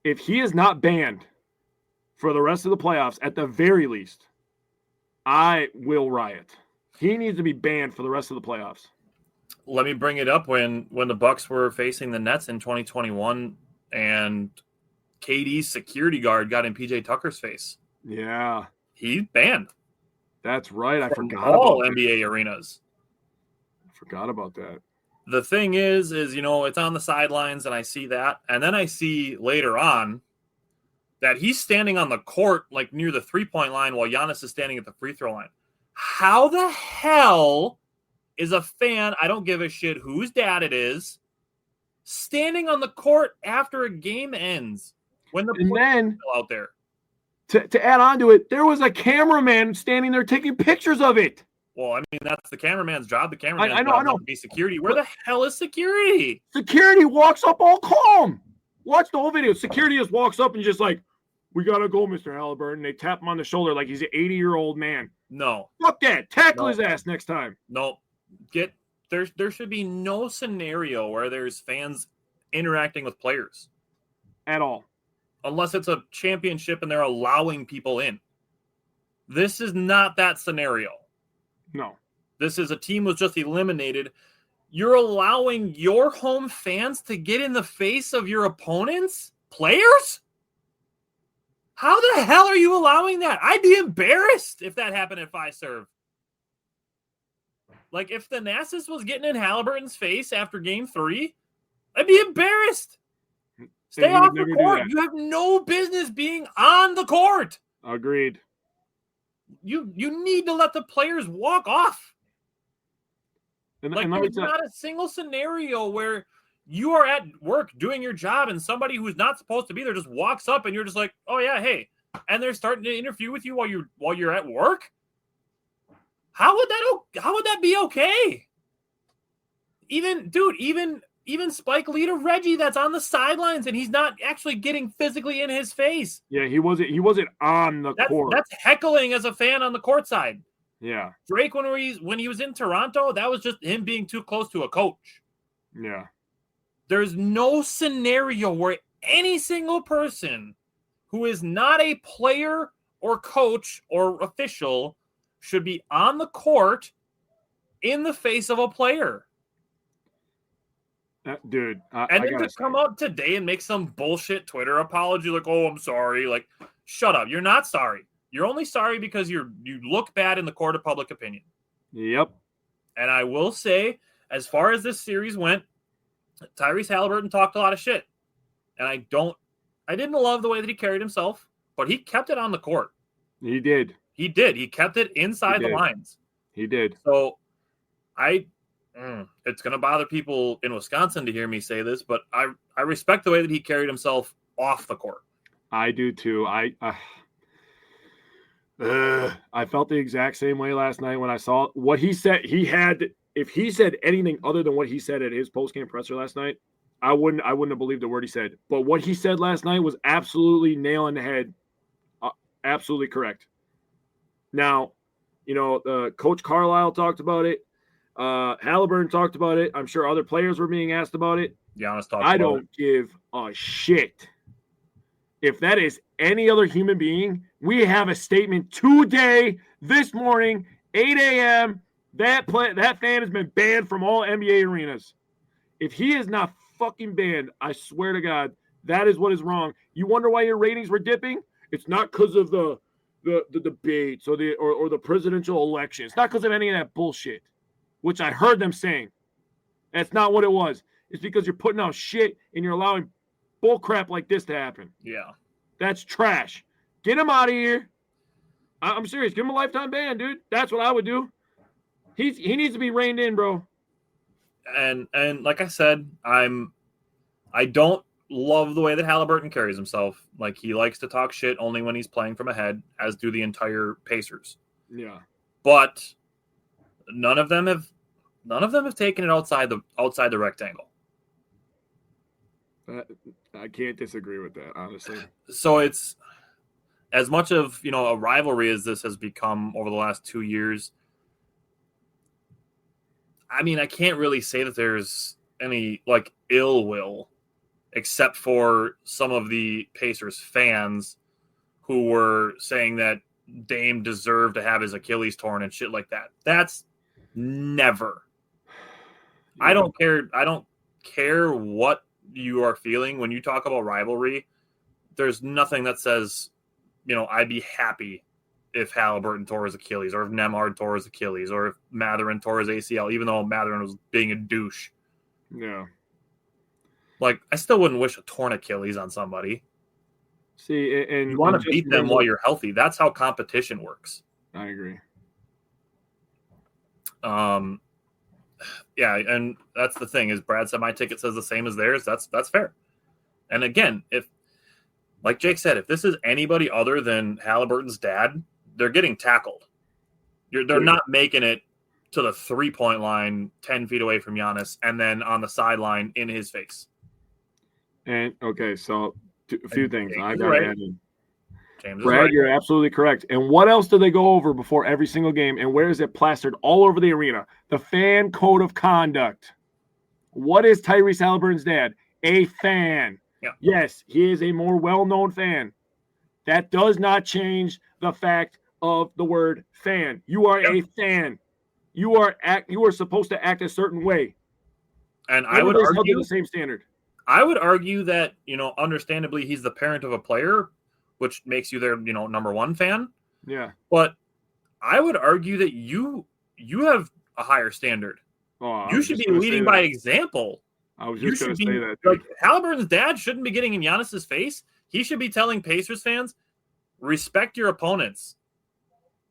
If he is not banned for the rest of the playoffs, at the very least, I will riot. He needs to be banned for the rest of the playoffs. Let me bring it up when the Bucks were facing the Nets in 2021 and KD's security guard got in PJ Tucker's face. Yeah. He's banned. That's right. I forgot all about NBA arenas. I forgot about that. The thing is, it's on the sidelines and I see that. And then I see later on that he's standing on the court, like near the 3-point line while Giannis is standing at the free throw line. How the hell is a fan, I don't give a shit whose dad it is, standing on the court after a game ends when the players are still out there? To add on to it, there was a cameraman standing there taking pictures of it. Well, I mean, that's the cameraman's job. The cameraman's I job know. is to be security. Where the hell is security? Security walks up all calm. Watch the whole video. Security just walks up and just like, we got to go, Mr. Halliburton. They tap him on the shoulder like he's an 80-year-old man. No. Fuck that. Tackle his ass next time. No. There should be no scenario where there's fans interacting with players. At all. Unless it's a championship and they're allowing people in. This is not that scenario. No. This is a team was just eliminated. You're allowing your home fans to get in the face of your opponents? Players? How the hell are you allowing that? I'd be embarrassed if that happened at Fiserv. Like, if Thanasis was getting in Halliburton's face after game 3, I'd be embarrassed. Stay off the court. You have no business being on the court. Agreed. You need to let the players walk off. And There's not a single scenario where you are at work doing your job and somebody who's not supposed to be there just walks up and you're just like, oh yeah, hey, and they're starting to interview with you while you're at work. How would that be okay? Even Spike Lee to Reggie that's on the sidelines and he's not actually getting physically in his face. Yeah, he wasn't on the court. That's heckling as a fan on the court side. Yeah. Drake, when he was in Toronto, that was just him being too close to a coach. Yeah. There's no scenario where any single person who is not a player or coach or official should be on the court in the face of a player. Dude. And then to come out today and make some bullshit Twitter apology like, oh, I'm sorry. Like, shut up. You're not sorry. You're only sorry because you look bad in the court of public opinion. Yep. And I will say, as far as this series went, Tyrese Halliburton talked a lot of shit. And I didn't love the way that he carried himself, but he kept it on the court. He did. He kept it inside the lines. He did. So it's going to bother people in Wisconsin to hear me say this, but I respect the way that he carried himself off the court. I do too. I felt the exact same way last night when I saw what he said. If he said anything other than what he said at his post-game presser last night, I wouldn't have believed the word he said. But what he said last night was absolutely nail on the head. Absolutely correct. Now, Coach Carlisle talked about it. Halliburton talked about it. I'm sure other players were being asked about it. Giannis talked about it. I don't give a shit. If that is any other human being, we have a statement today, this morning, 8 a.m. That fan has been banned from all NBA arenas. If he is not fucking banned, I swear to God, that is what is wrong. You wonder why your ratings were dipping? It's not because of the debates or the presidential election. It's not because of any of that bullshit, which I heard them saying. That's not what it was. It's because you're putting out shit and you're allowing bull crap like this to happen. Yeah. That's trash. Get him out of here. I'm serious. Give him a lifetime ban, dude. That's what I would do. He needs to be reined in, bro. And like I said, I don't love the way that Halliburton carries himself. Like, he likes to talk shit only when he's playing from ahead, as do the entire Pacers. Yeah. But none of them have taken it outside the rectangle. I can't disagree with that, honestly. So it's as much of, a rivalry as this has become over the last 2 years. I mean, I can't really say that there's any ill will, except for some of the Pacers fans who were saying that Dame deserved to have his Achilles torn and shit like that. That's never. Yeah. I don't care what you are feeling when you talk about rivalry. There's nothing that says, I'd be happy if Halliburton tore his Achilles, or if Nembhard tore his Achilles, or if Mathurin tore his ACL, even though Mathurin was being a douche. Yeah. I still wouldn't wish a torn Achilles on somebody. See, and you want to beat them while you're healthy. That's how competition works. I agree. Yeah, and that's the thing is Brad said my ticket says the same as theirs. That's fair. And again, if, like Jake said, if this is anybody other than Halliburton's dad, they're getting tackled. They're not making it to the 3-point line 10 feet away from Giannis and then on the sideline in his face. And okay, so a few things I got to add in. Brad, you're absolutely correct. And what else do they go over before every single game? And where is it plastered all over the arena? The fan code of conduct. What is Tyrese Halliburton's dad? A fan. Yeah. Yes, he is a more well-known fan. That does not change the fact of the word fan. You are a fan. You are supposed to act a certain way. And I would argue the same standard. I would argue that, understandably, he's the parent of a player, which makes you their, number one fan. Yeah. But I would argue that you have a higher standard. Oh, you should be leading by example. I was just going to say that. Like, Halliburton's dad shouldn't be getting in Giannis's face. He should be telling Pacers fans, respect your opponents.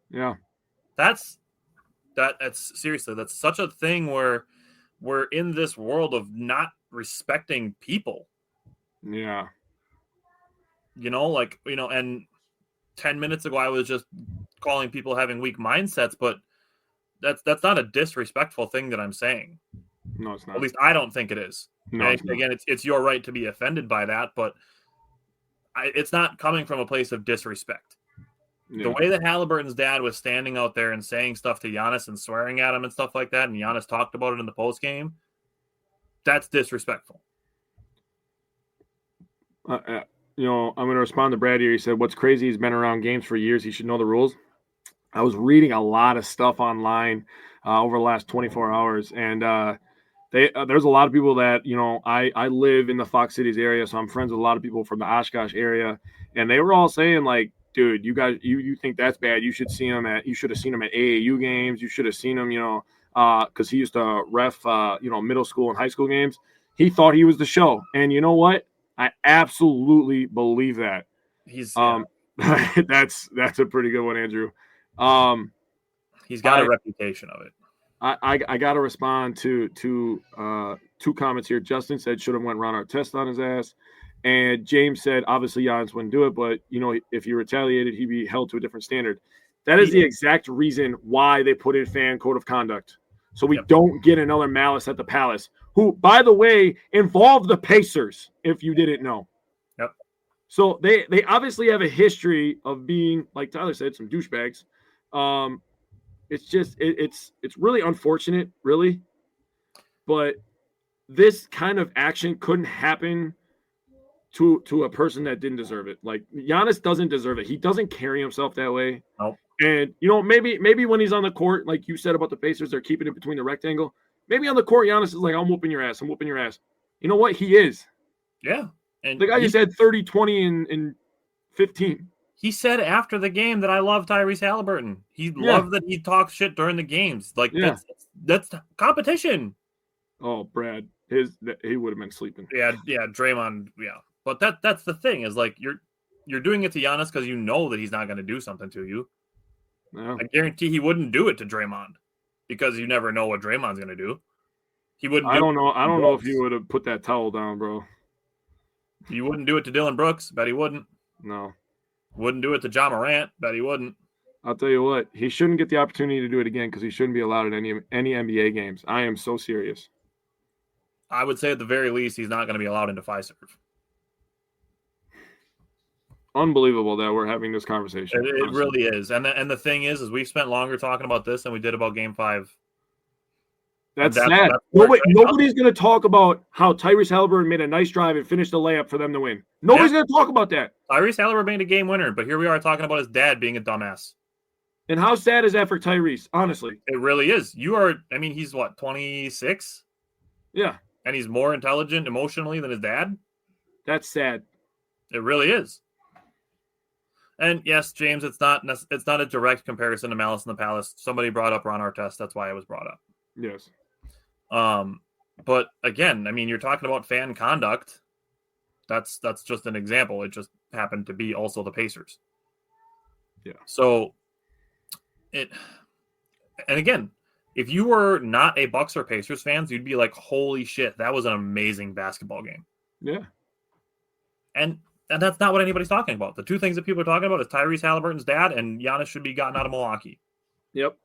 Yeah. That's seriously, that's such a thing where we're in this world of not respecting people. Yeah. And 10 minutes ago I was just calling people having weak mindsets, but that's not a disrespectful thing that I'm saying. No, it's not. At least I don't think it is. No, and again, it's your right to be offended by that, but it's not coming from a place of disrespect. Yeah. The way that Halliburton's dad was standing out there and saying stuff to Giannis and swearing at him and stuff like that, and Giannis talked about it in the post game, that's disrespectful. I'm going to respond to Brad here. He said, "What's crazy? He's been around games for years. He should know the rules." I was reading a lot of stuff online over the last 24 hours, and there's a lot of people that, I live in the Fox Cities area, so I'm friends with a lot of people from the Oshkosh area, and they were all saying, like, dude, you guys, you think that's bad? You should have seen him at AAU games. You should have seen him, because he used to ref, middle school and high school games. He thought he was the show, and you know what? I absolutely believe that. That's a pretty good one, Andrew. He's got a reputation of it. I got to respond to two comments here. Justin said should have went Ron Artest on his ass, and James said obviously Giannis wouldn't do it, but if he retaliated, he'd be held to a different standard. That is the exact reason why they put in fan code of conduct, so we don't get another Malice at the Palace, who, by the way, involved the Pacers. If you didn't know. Yep. So they obviously have a history of being, like Tyler said, some douchebags. It's just it's really unfortunate, really, but this kind of action couldn't happen to a person that didn't deserve it. Like, Giannis doesn't deserve it. He doesn't carry himself that way. Nope. And maybe when he's on the court, like you said about the Pacers, they're keeping it between the rectangle. Maybe on the court, Giannis is like, I'm whooping your ass. I'm whooping your ass. You know what? He is. Yeah. And the guy just had 30, 20, and 15. He said after the game that I love Tyrese Halliburton. He loved that he talks shit during the games. Like, that's competition. Oh, Brad, he would have been sleeping. Yeah, Draymond, yeah. But that's the thing, is like you're doing it to Giannis because you know that he's not going to do something to you. Yeah. I guarantee he wouldn't do it to Draymond, because you never know what Draymond's going to do. He wouldn't. I don't know if he would have put that towel down, bro. You wouldn't do it to Dylan Brooks. Bet he wouldn't. No. Wouldn't do it to Ja Morant. Bet he wouldn't. I'll tell you what. He shouldn't get the opportunity to do it again, because he shouldn't be allowed at any NBA games. I am so serious. I would say at the very least he's not going to be allowed into Fiserv. Unbelievable that we're having this conversation. It really is. And the thing is we've spent longer talking about this than we did about Game 5. That's sad. Nobody's going to talk about how Tyrese Halliburton made a nice drive and finished the layup for them to win. Nobody's going to talk about that. Tyrese Halliburton made a game winner, but here we are talking about his dad being a dumbass. And how sad is that for Tyrese, honestly? It really is. He's what, 26? Yeah. And he's more intelligent emotionally than his dad? That's sad. It really is. And yes, James, it's not a direct comparison to Malice in the Palace. Somebody brought up Ron Artest. That's why it was brought up. Yes. But again, you're talking about fan conduct. That's just an example. It just happened to be also the Pacers. Yeah. So and again, if you were not a Bucks or Pacers fans, you'd be like, holy shit, that was an amazing basketball game. Yeah. And that's not what anybody's talking about. The two things that people are talking about is Tyrese Halliburton's dad and Giannis should be gotten out of Milwaukee. Yep.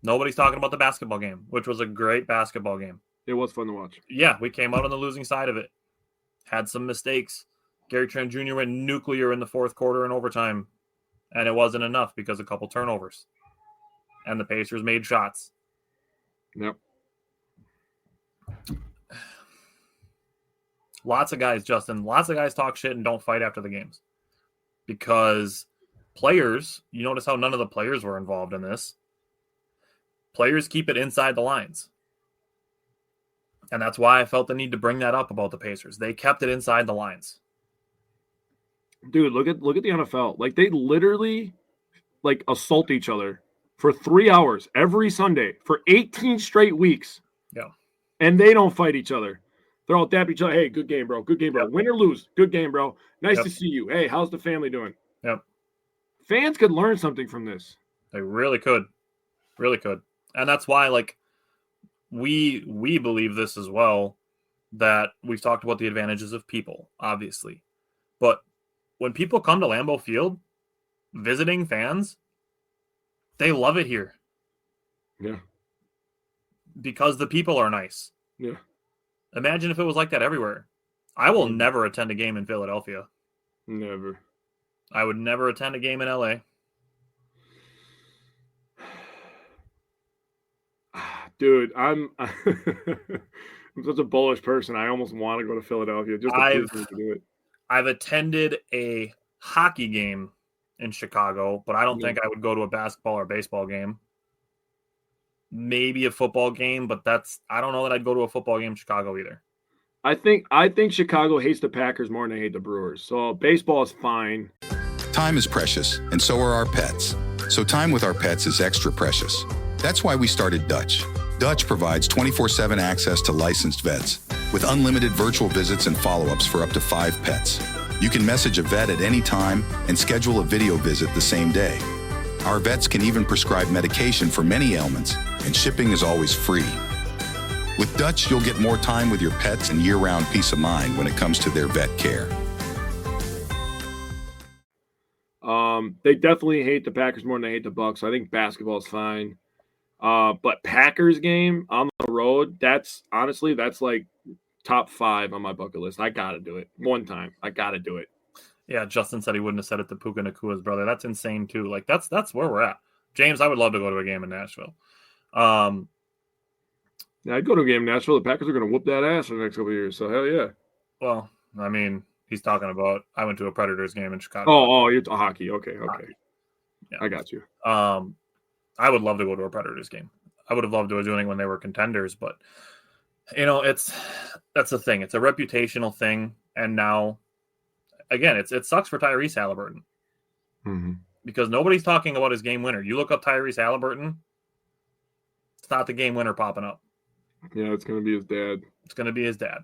Nobody's talking about the basketball game, which was a great basketball game. It was fun to watch. Yeah, we came out on the losing side of it. Had some mistakes. Gary Trent Jr. went nuclear in the fourth quarter and overtime, and it wasn't enough because of a couple turnovers. And the Pacers made shots. Yep. Lots of guys talk shit and don't fight after the games. Because players, you notice how none of the players were involved in this. Players keep it inside the lines. And that's why I felt the need to bring that up about the Pacers. They kept it inside the lines. Dude, look at the NFL. Like, they literally assault each other for 3 hours every Sunday for 18 straight weeks. Yeah. And they don't fight each other. They're all dap each other. Hey, good game, bro. Good game, bro. Yep. Win or lose. Good game, bro. Nice to see you. Hey, how's the family doing? Yep. Fans could learn something from this. They really could. Really could. And that's why, like, we believe this as well, that we've talked about the advantages of people, obviously. But when people come to Lambeau Field, visiting fans, they love it here. Yeah. Because the people are nice. Yeah. Imagine if it was like that everywhere. I will never attend a game in Philadelphia. Never. I would never attend a game in LA. Dude, I'm such a bullish person. I almost want to go to Philadelphia just to do it. I've attended a hockey game in Chicago, but I don't think I would go to a basketball or baseball game. Maybe a football game, but I don't know that I'd go to a football game in Chicago either. I think Chicago hates the Packers more than they hate the Brewers. So baseball is fine. Time is precious, and so are our pets. So time with our pets is extra precious. That's why we started Dutch. Dutch provides 24/7 access to licensed vets with unlimited virtual visits and follow-ups for up to 5 pets. You can message a vet at any time and schedule a video visit the same day. Our vets can even prescribe medication for many ailments, and shipping is always free. With Dutch, you'll get more time with your pets and year-round peace of mind when it comes to their vet care. They definitely hate the Packers more than they hate the Bucks. I think basketball is fine. But Packers game on the road, that's like top 5 on my bucket list. I got to do it one time. I got to do it. Yeah, Justin said he wouldn't have said it to Puka Nakua's brother. That's insane too. Like that's where we're at. James, I would love to go to a game in Nashville. Yeah, I'd go to a game in Nashville. The Packers are going to whoop that ass for the next couple of years. So hell yeah. Well, I mean, he's talking about I went to a Predators game in Chicago. Oh, you're hockey. Okay. Hockey. Yeah. I got you. I would love to go to a Predators game. I would have loved to have done it when they were contenders, but that's the thing. It's a reputational thing, and now, again, it sucks for Tyrese Halliburton because nobody's talking about his game winner. You look up Tyrese Halliburton, it's not the game winner popping up. Yeah, it's going to be his dad. It's going to be his dad.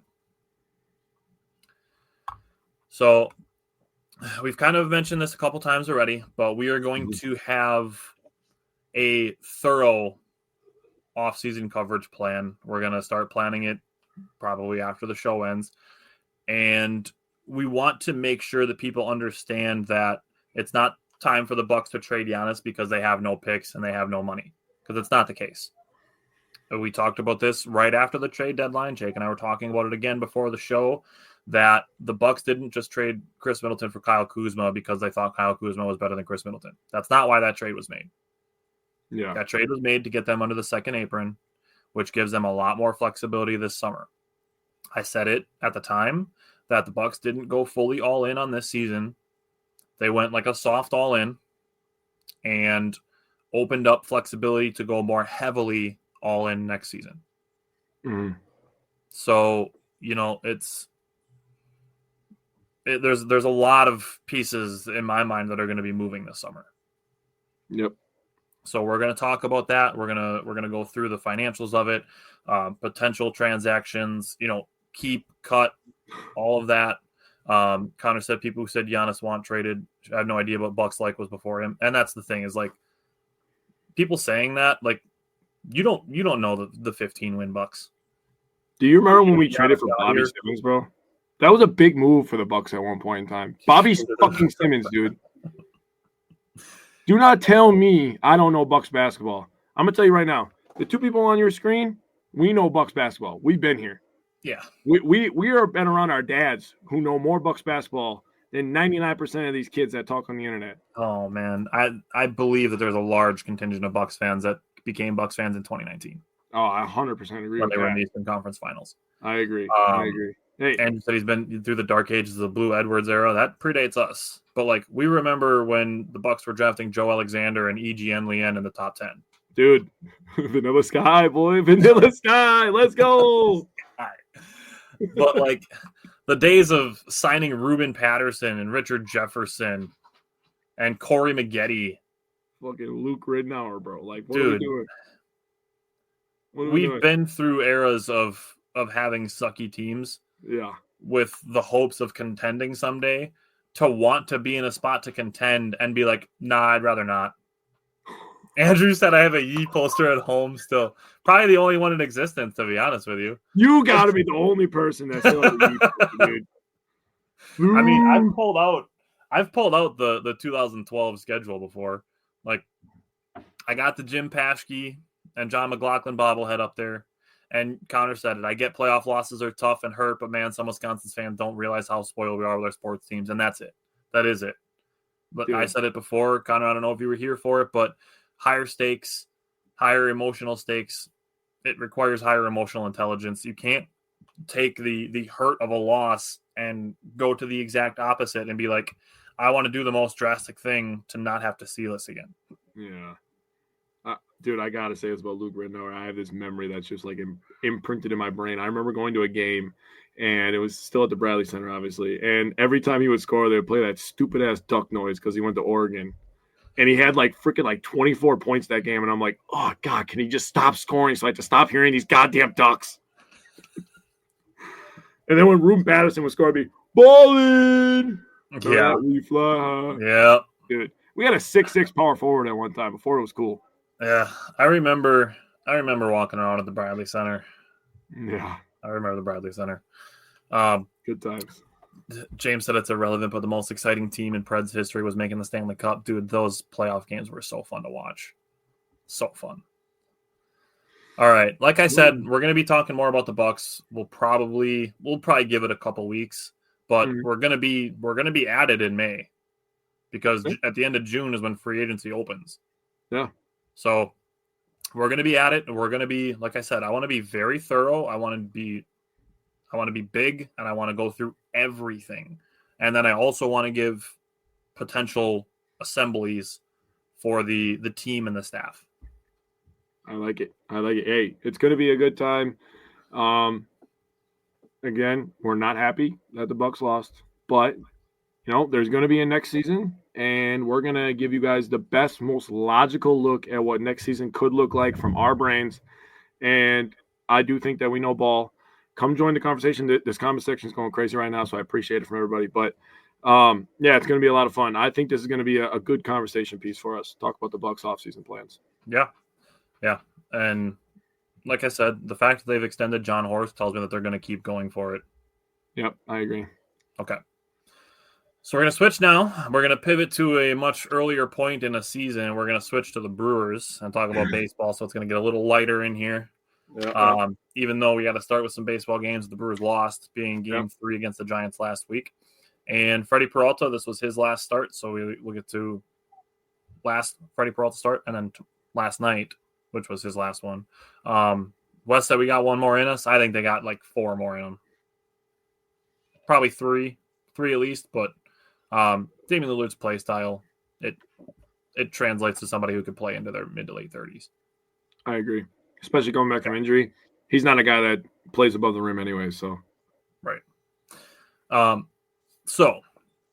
So we've kind of mentioned this a couple times already, but we are going to have a thorough off-season coverage plan. We're going to start planning it probably after the show ends. And we want to make sure that people understand that it's not time for the Bucks to trade Giannis because they have no picks and they have no money, because it's not the case. We talked about this right after the trade deadline. Jake and I were talking about it again before the show, that the Bucks didn't just trade Chris Middleton for Kyle Kuzma because they thought Kyle Kuzma was better than Chris Middleton. That's not why that trade was made. Yeah. That trade was made to get them under the second apron, which gives them a lot more flexibility this summer. I said it at the time that the Bucks didn't go fully all in on this season. They went like a soft all in and opened up flexibility to go more heavily all in next season. So, there's a lot of pieces in my mind that are going to be moving this summer. Yep. So we're going to talk about that. We're going to go through the financials of it, potential transactions, keep, cut, all of that. Connor said people who said Giannis want traded. I have no idea what Bucks like was before him. And that's the thing, is like people saying that, like, you don't know the 15-win Bucks. Do you remember when we traded for Bobby Simmons, bro? That was a big move for the Bucks at one point in time. Bobby fucking Simmons, dude. Do not tell me I don't know Bucks basketball. I'm gonna tell you right now. The two people on your screen, we know Bucks basketball. We've been here. Yeah. We are been around our dads who know more Bucks basketball than 99% of these kids that talk on the internet. Oh man, I believe that there's a large contingent of Bucks fans that became Bucks fans in 2019. Oh, I 100% agree when with they were in that. the Eastern Conference Finals. I agree. I agree. Hey, Andrew said he's been through the dark ages of the Blue Edwards era. That predates us. But like, we remember when the Bucks were drafting Joe Alexander and EGN Lien in the top 10. Dude, Vanilla Sky, boy. Vanilla Sky. Let's go. But like the days of signing Ruben Patterson and Richard Jefferson and Corey Maggette. Fucking Luke Ridnour, bro. Like, what dude, are we doing? We've been through eras of having sucky teams. Yeah. With the hopes of contending someday. to want to be in a spot to contend and be like, nah, I'd rather not. Andrew said I have a Yee poster at home still. Probably the only one in existence, to be honest with you. You got to be the only person that still has a Yee poster, dude. I mean, I've pulled out the 2012 schedule before. Like, I got the Jim Paschke and John McLaughlin bobblehead up there, and Connor said it. I get playoff losses are tough and hurt, but man, some Wisconsin fans don't realize how spoiled we are with our sports teams, and that's it. That is it. But dude, I said it before, Connor. I don't know if you were here for it, but higher stakes, higher emotional stakes. It requires higher emotional intelligence. You can't take the hurt of a loss and go to the exact opposite and be like, I want to do the most drastic thing to not have to see this again. Yeah. Dude, I got to say this about Luke Ridnour. I have this memory that's just like imprinted in my brain. I remember going to a game, and it was still at the Bradley Center, obviously. And every time he would score, they would play that stupid-ass duck noise because he went to Oregon. And he had like freaking like 24 points that game. And I'm like, oh, God, can he just stop scoring so I have to stop hearing these goddamn ducks? And then when Ruben Patterson would score, I'd be, ballin'! Yeah. We fly. Yeah. Dude, we had a 6'6" power forward at one time before it was cool. Yeah. I remember walking around at the Bradley Center. Yeah. I remember the Bradley Center. Good times. James said it's irrelevant, but the most exciting team in Preds history was making the Stanley Cup. Dude, those playoff games were so fun to watch. So fun. All right. Like I said, we're going to be talking more about the Bucks. We'll probably give it a couple weeks, but we're going to be at it in May because at the end of June is when free agency opens. Yeah. So we're going to be at it, and we're going to be, like I said, I want to be very thorough. I want to be big, and I want to go through everything. And then I also want to give potential assemblies for the team and the staff. I like it. Hey, it's going to be a good time. Again, we're not happy that the Bucks lost, but there's going to be a next season, and we're going to give you guys the best, most logical look at what next season could look like from our brains. And I do think that we know ball. Come join the conversation. This comment section is going crazy right now, so I appreciate it from everybody. But yeah, it's going to be a lot of fun. I think this is going to be a good conversation piece for us. Talk about the Bucks offseason plans. Yeah. And like I said, the fact that they've extended John Horst tells me that they're going to keep going for it. Yep, I agree. Okay. So we're going to switch now. We're going to pivot to a much earlier point in a season. We're going to switch to the Brewers and talk about baseball, so it's going to get a little lighter in here. Yeah. Even though we got to start with some baseball games, the Brewers lost, being game 3 against the Giants last week. And Freddie Peralta, this was his last start, so we'll get to last Freddie Peralta start, and then last night, which was his last one. Wes said we got one more in us. I think they got like 4 more in them. Probably three at least, but Damian Lillard's play style, it translates to somebody who could play into their mid to late 30s. I agree. Especially going back from injury. He's not a guy that plays above the rim anyway, so. Right. So,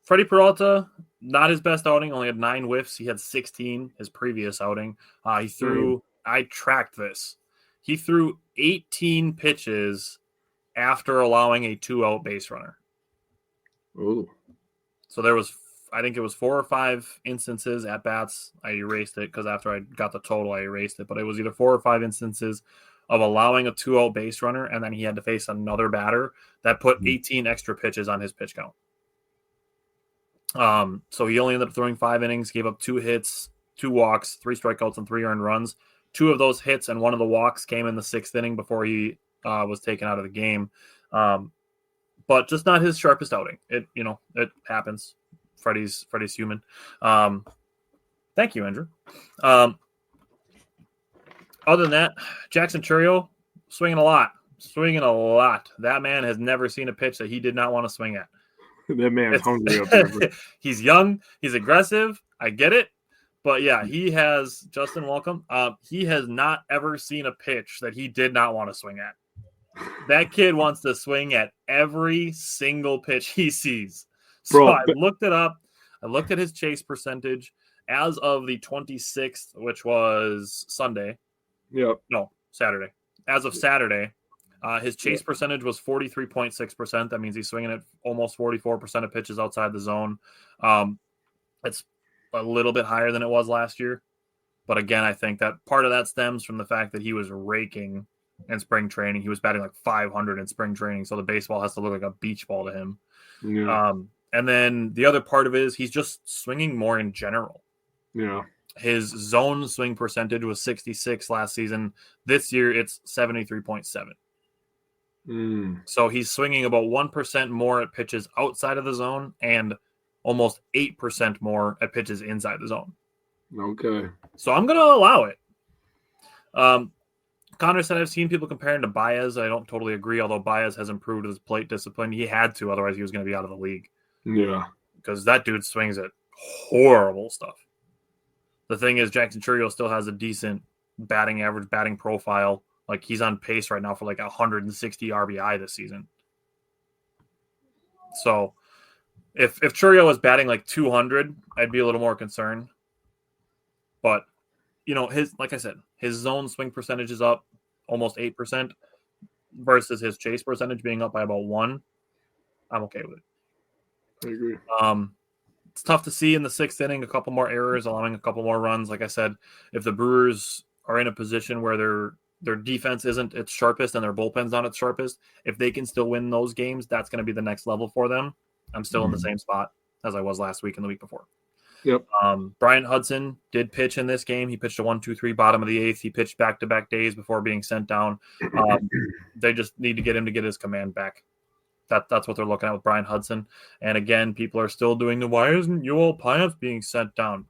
Freddie Peralta, not his best outing, only had 9 whiffs. He had 16 his previous outing. He threw, I tracked this. He threw 18 pitches after allowing a 2-out base runner. Ooh. So there was, I think it was 4 or 5 instances at bats. I erased it because after I got the total, I erased it. But it was either 4 or 5 instances of allowing a 2-out base runner, and then he had to face another batter that put 18 extra pitches on his pitch count. So he only ended up throwing 5 innings, gave up 2 hits, 2 walks, 3 strikeouts, and 3 earned runs. 2 of those hits and 1 of the walks came in the 6th inning before he was taken out of the game. But just not his sharpest outing. It happens. Freddie's human. Thank you, Andrew. Other than that, Jackson Chourio swinging a lot. That man has never seen a pitch that he did not want to swing at. That man's hungry up there. He's young. He's aggressive. I get it. But yeah, he has, Justin, welcome. He has not ever seen a pitch that he did not want to swing at. That kid wants to swing at every single pitch he sees. So I looked it up. I looked at his chase percentage as of the 26th, which was Sunday. Yep. No, Saturday. As of Saturday, His chase percentage was 43.6%. That means he's swinging at almost 44% of pitches outside the zone. It's a little bit higher than it was last year. But again, I think that part of that stems from the fact that he was raking in spring training. He was batting like 500 in spring training, so the baseball has to look like a beach ball to him. Yeah. And then the other part of it is he's just swinging more in general. Yeah. His zone swing percentage was 66 last season. This year, it's 73.7. So he's swinging about 1% more at pitches outside of the zone and almost 8% more at pitches inside the zone. Okay. So I'm going to allow it. Connor said, I've seen people comparing to Baez. I don't totally agree, although Baez has improved his plate discipline. He had to, otherwise he was going to be out of the league. Yeah. Because that dude swings at horrible stuff. The thing is, Jackson Chourio still has a decent batting average, batting profile. Like, he's on pace right now for like 160 RBI this season. So if Chourio was batting like 200, I'd be a little more concerned. But, you know, like I said, his zone swing percentage is up almost 8% versus his chase percentage being up by about 1. I'm okay with it. I agree. It's tough to see in the 6th inning, a couple more errors, allowing a couple more runs. Like I said, if the Brewers are in a position where their defense isn't its sharpest and their bullpen's not its sharpest, if they can still win those games, that's going to be the next level for them. I'm still in the same spot as I was last week and the week before. Yep. Brian Hudson did pitch in this game. He pitched a 1-2-3 bottom of the 8th. He pitched back-to-back days before being sent down. They just need to get him to get his command back. That's what they're looking at with Brian Hudson. And again, people are still doing why isn't Yoel Payamps being sent down?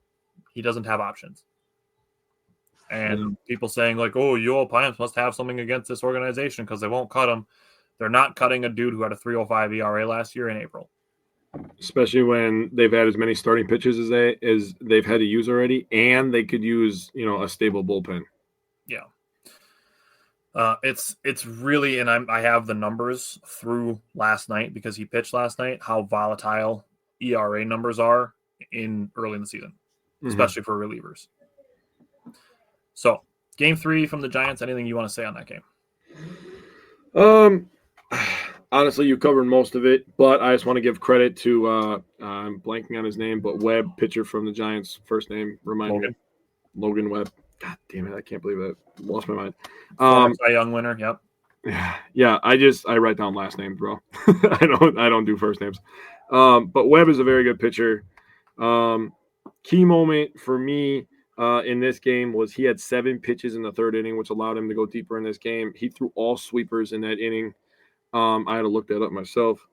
He doesn't have options. And people saying like, oh, Yoel Payamps must have something against this organization because they won't cut him. They're not cutting a dude who had a 3.05 ERA last year in April. Especially when they've had as many starting pitches as they've had to use already, and they could use, a stable bullpen. Yeah. It's really, and I have the numbers through last night because he pitched last night, how volatile ERA numbers are early in the season, especially for relievers. So, game 3 from the Giants, anything you want to say on that game? Honestly, you covered most of it, but I just want to give credit to I'm blanking on his name, but Webb, pitcher from the Giants, first name, remind me. Logan Webb. God damn it, I can't believe it. Lost my mind. Cy Young winner, yep. Yeah, I write down last names, bro. I don't do first names. But Webb is a very good pitcher. Key moment for me in this game was he had 7 pitches in the 3rd inning, which allowed him to go deeper in this game. He threw all sweepers in that inning. I had to look that up myself.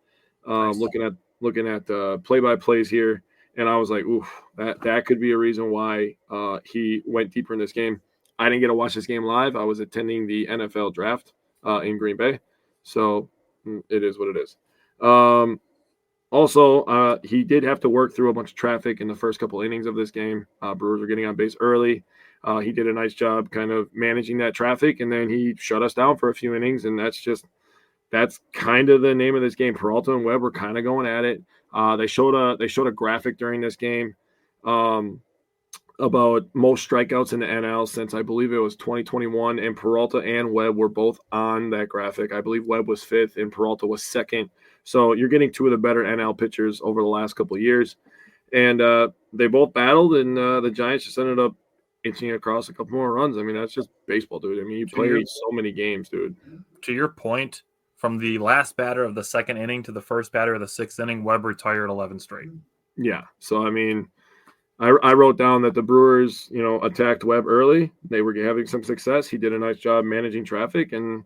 Nice. Looking at the play-by-plays here, and I was like, oof, that could be a reason why he went deeper in this game. I didn't get to watch this game live. I was attending the NFL draft in Green Bay, so it is what it is. Also, he did have to work through a bunch of traffic in the first couple innings of this game. Brewers were getting on base early. He did a nice job kind of managing that traffic, and then he shut us down for a few innings, and that's kind of the name of this game. Peralta and Webb were kind of going at it. They showed a graphic during this game about most strikeouts in the NL since I believe it was 2021, and Peralta and Webb were both on that graphic. I believe Webb was 5th and Peralta was 2nd. So you're getting 2 of the better NL pitchers over the last couple of years. And they both battled, and the Giants just ended up inching across a couple more runs. I mean, that's just baseball, dude. I mean, you play so many games, dude. To your point, from the last batter of the 2nd inning to the first batter of the 6th inning, Webb retired 11 straight. Yeah. So, I mean, I wrote down that the Brewers, attacked Webb early. They were having some success. He did a nice job managing traffic. And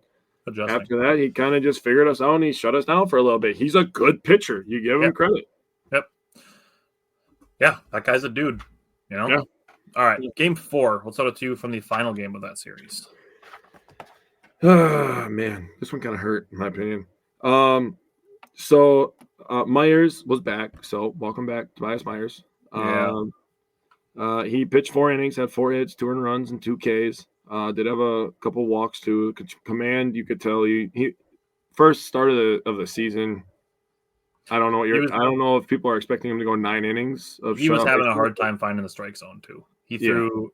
after that, he kind of just figured us out and he shut us down for a little bit. He's a good pitcher. You give him credit. Yep. Yeah, that guy's a dude, Yeah. All right, game 4. Let's start with you from the final game of that series. Man, this one kind of hurt, in my opinion. So Myers was back. So welcome back, Tobias Myers. He pitched 4 innings, had 4 hits, 2 earned runs, and 2 Ks. Did have a couple walks too. Command, you could tell he first start of the season. I don't know I don't know if people are expecting him to go 9 innings. He was having a hard time finding the strike zone too. He threw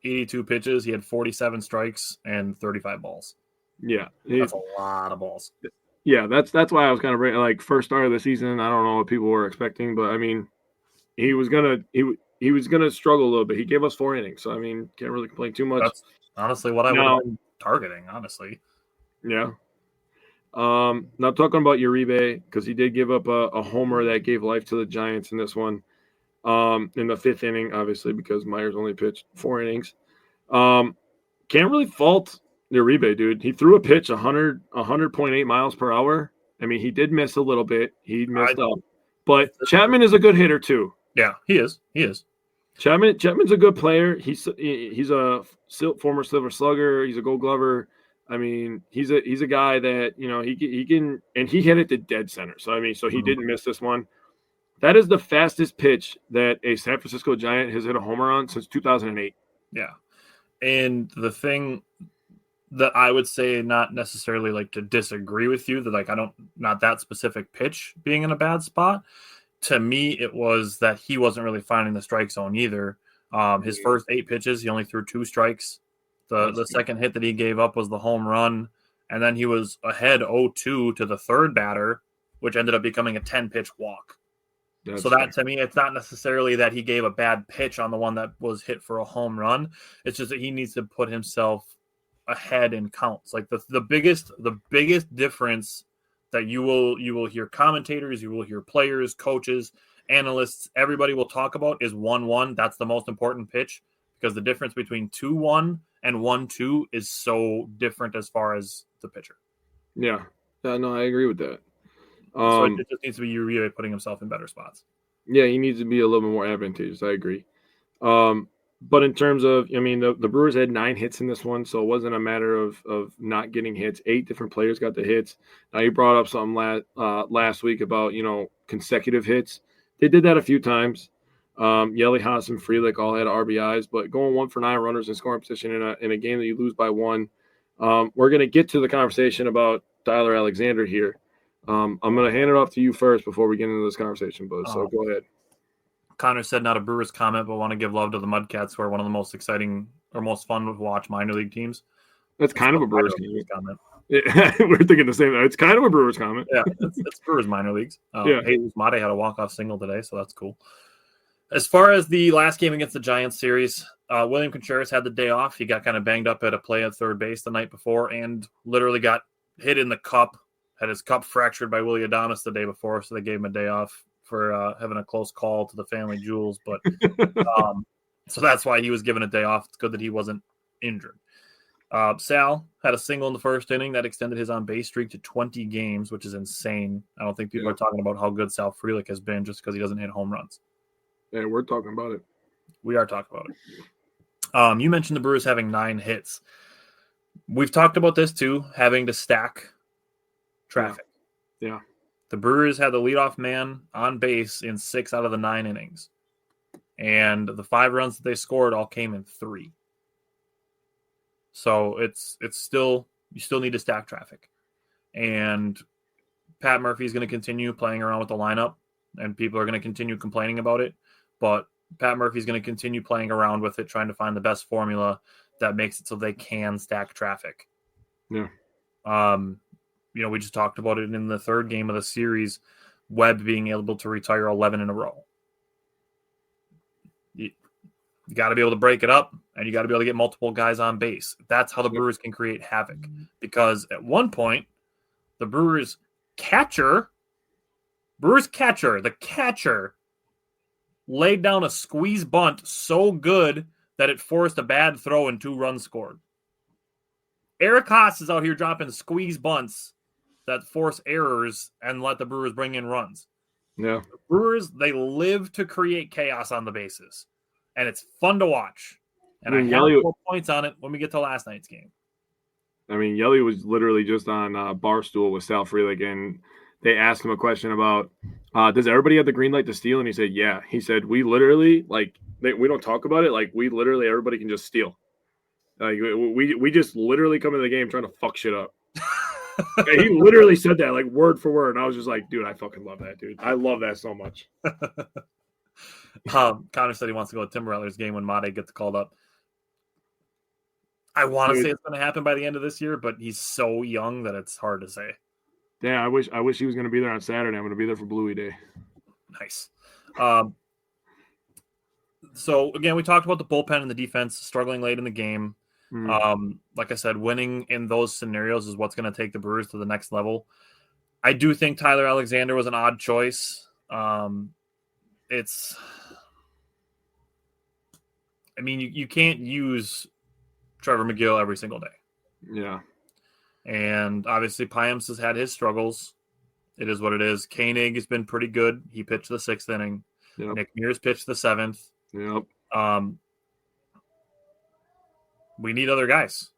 82 pitches. He had 47 strikes and 35 balls. Yeah, That's a lot of balls. Yeah, that's why I was kind of like first start of the season. I don't know what people were expecting, but I mean, he was gonna struggle a little bit. He gave us 4 innings, so I mean, can't really complain too much. That's honestly what I would have been targeting. Honestly, yeah. Now talking about Uribe, because he did give up a homer that gave life to the Giants in this one. In the 5th inning, obviously, because Myers only pitched 4 innings. Can't really fault Uribe, dude. He threw a pitch 100.8 miles per hour. I mean, he did miss a little bit. He missed up. But Chapman is a good hitter, too. Yeah, he is. He is. Chapman's a good player. He's a former Silver Slugger. He's a Gold Glover. I mean, he's a guy that, you know, he can, and he hit it to dead center. So I mean, he didn't miss this one. That is the fastest pitch that a San Francisco Giant has hit a homer on since 2008. Yeah, and the thing that I would say, not necessarily like to disagree with you, that like not that specific pitch being in a bad spot. To me, it was that he wasn't really finding the strike zone either. His first 8 pitches, he only threw 2 strikes. The second hit that he gave up was the home run, and then he was ahead 0-2 to the third batter, which ended up becoming a 10-pitch walk. So that, to me, it's not necessarily that he gave a bad pitch on the one that was hit for a home run. It's just that he needs to put himself ahead in counts. Like the biggest difference that you will hear commentators, you will hear players, coaches, analysts, everybody will talk about is 1-1. That's the most important pitch, because the difference between 2-1 and 1-2 is so different as far as the pitcher. Yeah. No, I agree with that. So it just needs to be Uribe putting himself in better spots. Yeah, he needs to be a little bit more advantageous. I agree. But in terms of, I mean, the Brewers had 9 hits in this one, so it wasn't a matter of not getting hits. 8 different players got the hits. Now, you brought up something last week about, you know, consecutive hits. They did that a few times. Yelly, Haas, and Frelick all had RBIs, but going 1 for 9 runners in scoring position in a game that you lose by 1. We're going to get to the conversation about Tyler Alexander here. I'm going to hand it off to you first before we get into this conversation, Buzz. So go ahead. Connor said not a Brewers comment, but want to give love to the Mudcats, who are one of the most exciting or most fun to watch minor league teams. That's kind of a Brewers comment. Yeah, we're thinking the same. It's kind of a Brewers comment. Yeah, it's Brewers minor leagues. Yeah. Jesus Mate had a walk-off single today, so that's cool. As far as the last game against the Giants series, William Contreras had the day off. He got kind of banged up at a play at third base the night before and literally got hit in the cup, had his cup fractured by Willie Adonis the day before, so they gave him a day off for having a close call to the family jewels. But so that's why he was given a day off. It's good that he wasn't injured. Sal had a single in the first inning that extended his on-base streak to 20 games, which is insane. I don't think people are talking about how good Sal Frelick has been just because he doesn't hit home runs. Yeah, we're talking about it. We are talking about it. You mentioned the Brewers having 9 hits. We've talked about this too, having to stack traffic. Yeah. The Brewers had the leadoff man on base in 6 out of the 9 innings. And the 5 runs that they scored all came in 3. So it's still, you still need to stack traffic. And Pat Murphy is going to continue playing around with the lineup, and people are going to continue complaining about it. But Pat Murphy is going to continue playing around with it, trying to find the best formula that makes it so they can stack traffic. Yeah. You know, we just talked about it in the third game of the series, Webb being able to retire 11 in a row. You got to be able to break it up, and you got to be able to get multiple guys on base. That's how the Brewers can create havoc. Because at one point, the Brewers catcher, the catcher, laid down a squeeze bunt so good that it forced a bad throw and 2 runs scored. Eric Haas is out here dropping squeeze bunts that force errors and let the Brewers bring in runs. Yeah. The Brewers, they live to create chaos on the bases, and it's fun to watch. And I have 4 points on it when we get to last night's game. I mean, Yelly was literally just on Barstool with Sal Frelick, and they asked him a question about, does everybody have the green light to steal? And he said, yeah. He said, we literally, we don't talk about it. Like, we literally, everybody can just steal. Like, we just literally come into the game trying to fuck shit up. He literally said that, like, word for word. And I was just like, dude, I fucking love that, dude. I love that so much. Connor said he wants to go to Tim Ratler's game when Mate gets called up. I want to say it's going to happen by the end of this year, but he's so young that it's hard to say. Yeah, I wish he was going to be there on Saturday. I'm going to be there for Bluey Day. Nice. So again, we talked about the bullpen and the defense struggling late in the game. Like I said, winning in those scenarios is what's going to take the Brewers to the next level. I do think Tyler Alexander was an odd choice. You can't use Trevor McGill every single day. Yeah. And obviously Payams has had his struggles. It is what it is. Koenig has been pretty good. He pitched the 6th inning. Yep. Nick Mears pitched the 7th. Yep. We need other guys.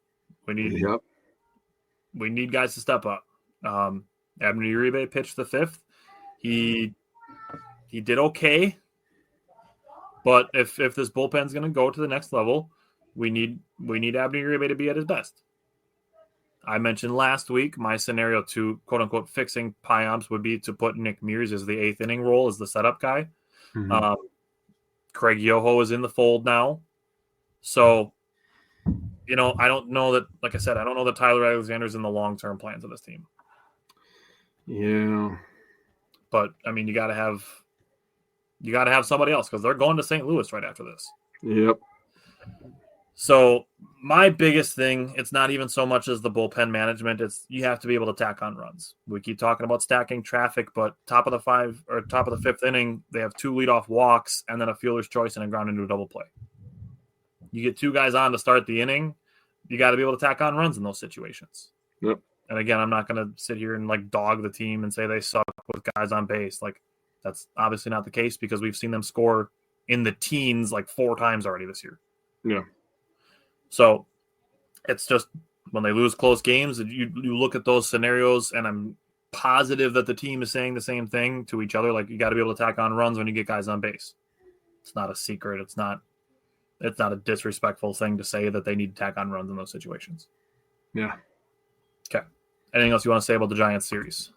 We need guys to step up. Abner Uribe pitched the 5th. He did okay. But if this bullpen's going to go to the next level, we need Abner Uribe to be at his best. I mentioned last week my scenario to quote unquote fixing Payams would be to put Nick Mears as the 8th inning role as the setup guy. Mm-hmm. Craig Yoho is in the fold now. So, I don't know that, like I said, I don't know that Tyler Alexander's in the long-term plans of this team. Yeah. But, you got to have somebody else because they're going to St. Louis right after this. Yep. So my biggest thing, it's not even so much as the bullpen management. It's you have to be able to tack on runs. We keep talking about stacking traffic, but top of the 5th inning, they have 2 leadoff walks and then a fielder's choice and a ground into a double play. You get 2 guys on to start the inning. You got to be able to tack on runs in those situations. Yep. And again, I'm not going to sit here and dog the team and say they suck with guys on base. That's obviously not the case because we've seen them score in the teens 4 times already this year. Yeah. So it's just when they lose close games, you look at those scenarios, and I'm positive that the team is saying the same thing to each other. You got to be able to tack on runs when you get guys on base. It's not a secret. It's not a disrespectful thing to say that they need to tack on runs in those situations. Yeah. Okay. Anything else you want to say about the Giants series?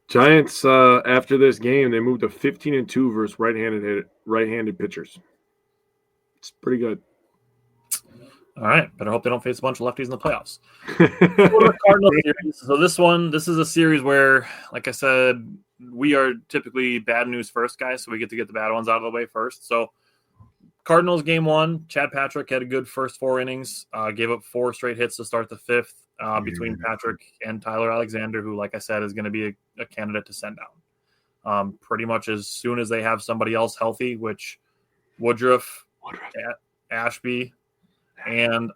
Giants, after this game, they moved to 15-2 versus right-handed pitchers. It's pretty good. All right. Better hope they don't face a bunch of lefties in the playoffs. Cardinals series. So this is a series where, like I said, we are typically bad news first guys, so we get to get the bad ones out of the way first. So Cardinals game 1, Chad Patrick had a good first 4 innings, gave up 4 straight hits to start the 5th between Patrick and Tyler Alexander, who, like I said, is going to be a candidate to send down. Pretty much as soon as they have somebody else healthy, which Woodruff. Ashby, and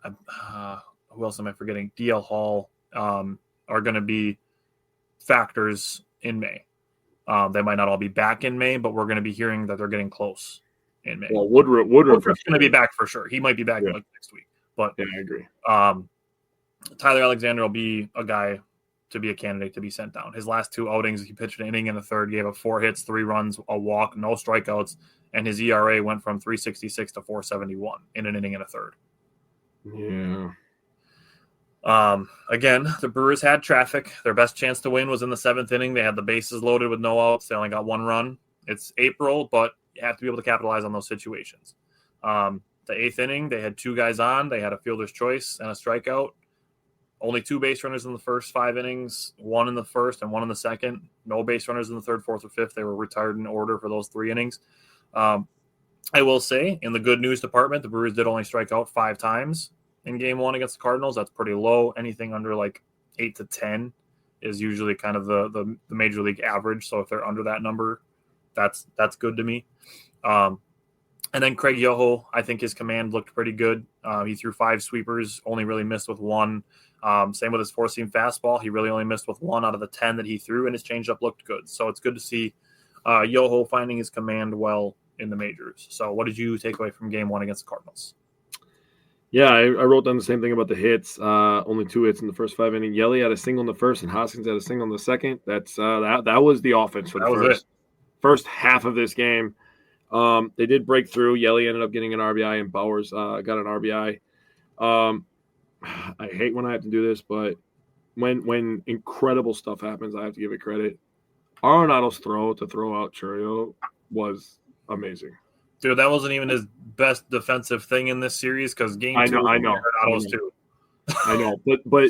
who else am I forgetting? DL Hall are going to be factors in May. They might not all be back in May, but we're going to be hearing that they're getting close in May. Well, Woodruff's going to be back for sure. He might be back next week. But yeah, I agree. Tyler Alexander will be a guy to be a candidate to be sent down. His last 2 outings, he pitched an inning in the 3rd, gave up 4 hits, 3 runs, a walk, no strikeouts, and his ERA went from 3.66 to 4.71 in an inning and a 3rd. Yeah. Again, the Brewers had traffic. Their best chance to win was in the 7th inning. They had the bases loaded with no outs. They only got 1 run. It's April, but you have to be able to capitalize on those situations. The 8th inning, they had 2 guys on. They had a fielder's choice and a strikeout. Only 2 base runners in the first 5 innings, 1 in the 1st and 1 in the 2nd. No base runners in the 3rd, 4th, or 5th. They were retired in order for those 3 innings. I will say, in the good news department, the Brewers did only strike out 5 times in game 1 against the Cardinals. That's pretty low. Anything under 8 to 10 is usually kind of the major league average. So if they're under that number, that's good to me. And then Craig Yoho, I think his command looked pretty good. He threw 5 sweepers, only really missed with 1. Same with his 4-seam fastball. He really only missed with 1 out of the 10 that he threw, and his changeup looked good. So it's good to see Yoho finding his command well in the majors. So what did you take away from game 1 against the Cardinals? Yeah, I wrote down the same thing about the hits. Only 2 hits in the first 5 innings. Yelly had a single in the 1st, and Hoskins had a single in the 2nd. That's that was the offense for the first half of this game. They did break through. Yelly ended up getting an RBI, and Bowers got an RBI. I hate when I have to do this, but when incredible stuff happens, I have to give it credit. Arenado's throw out Churio was amazing. Dude, that wasn't even his best defensive thing in this series because game I two, know. Arenado's too. I know, but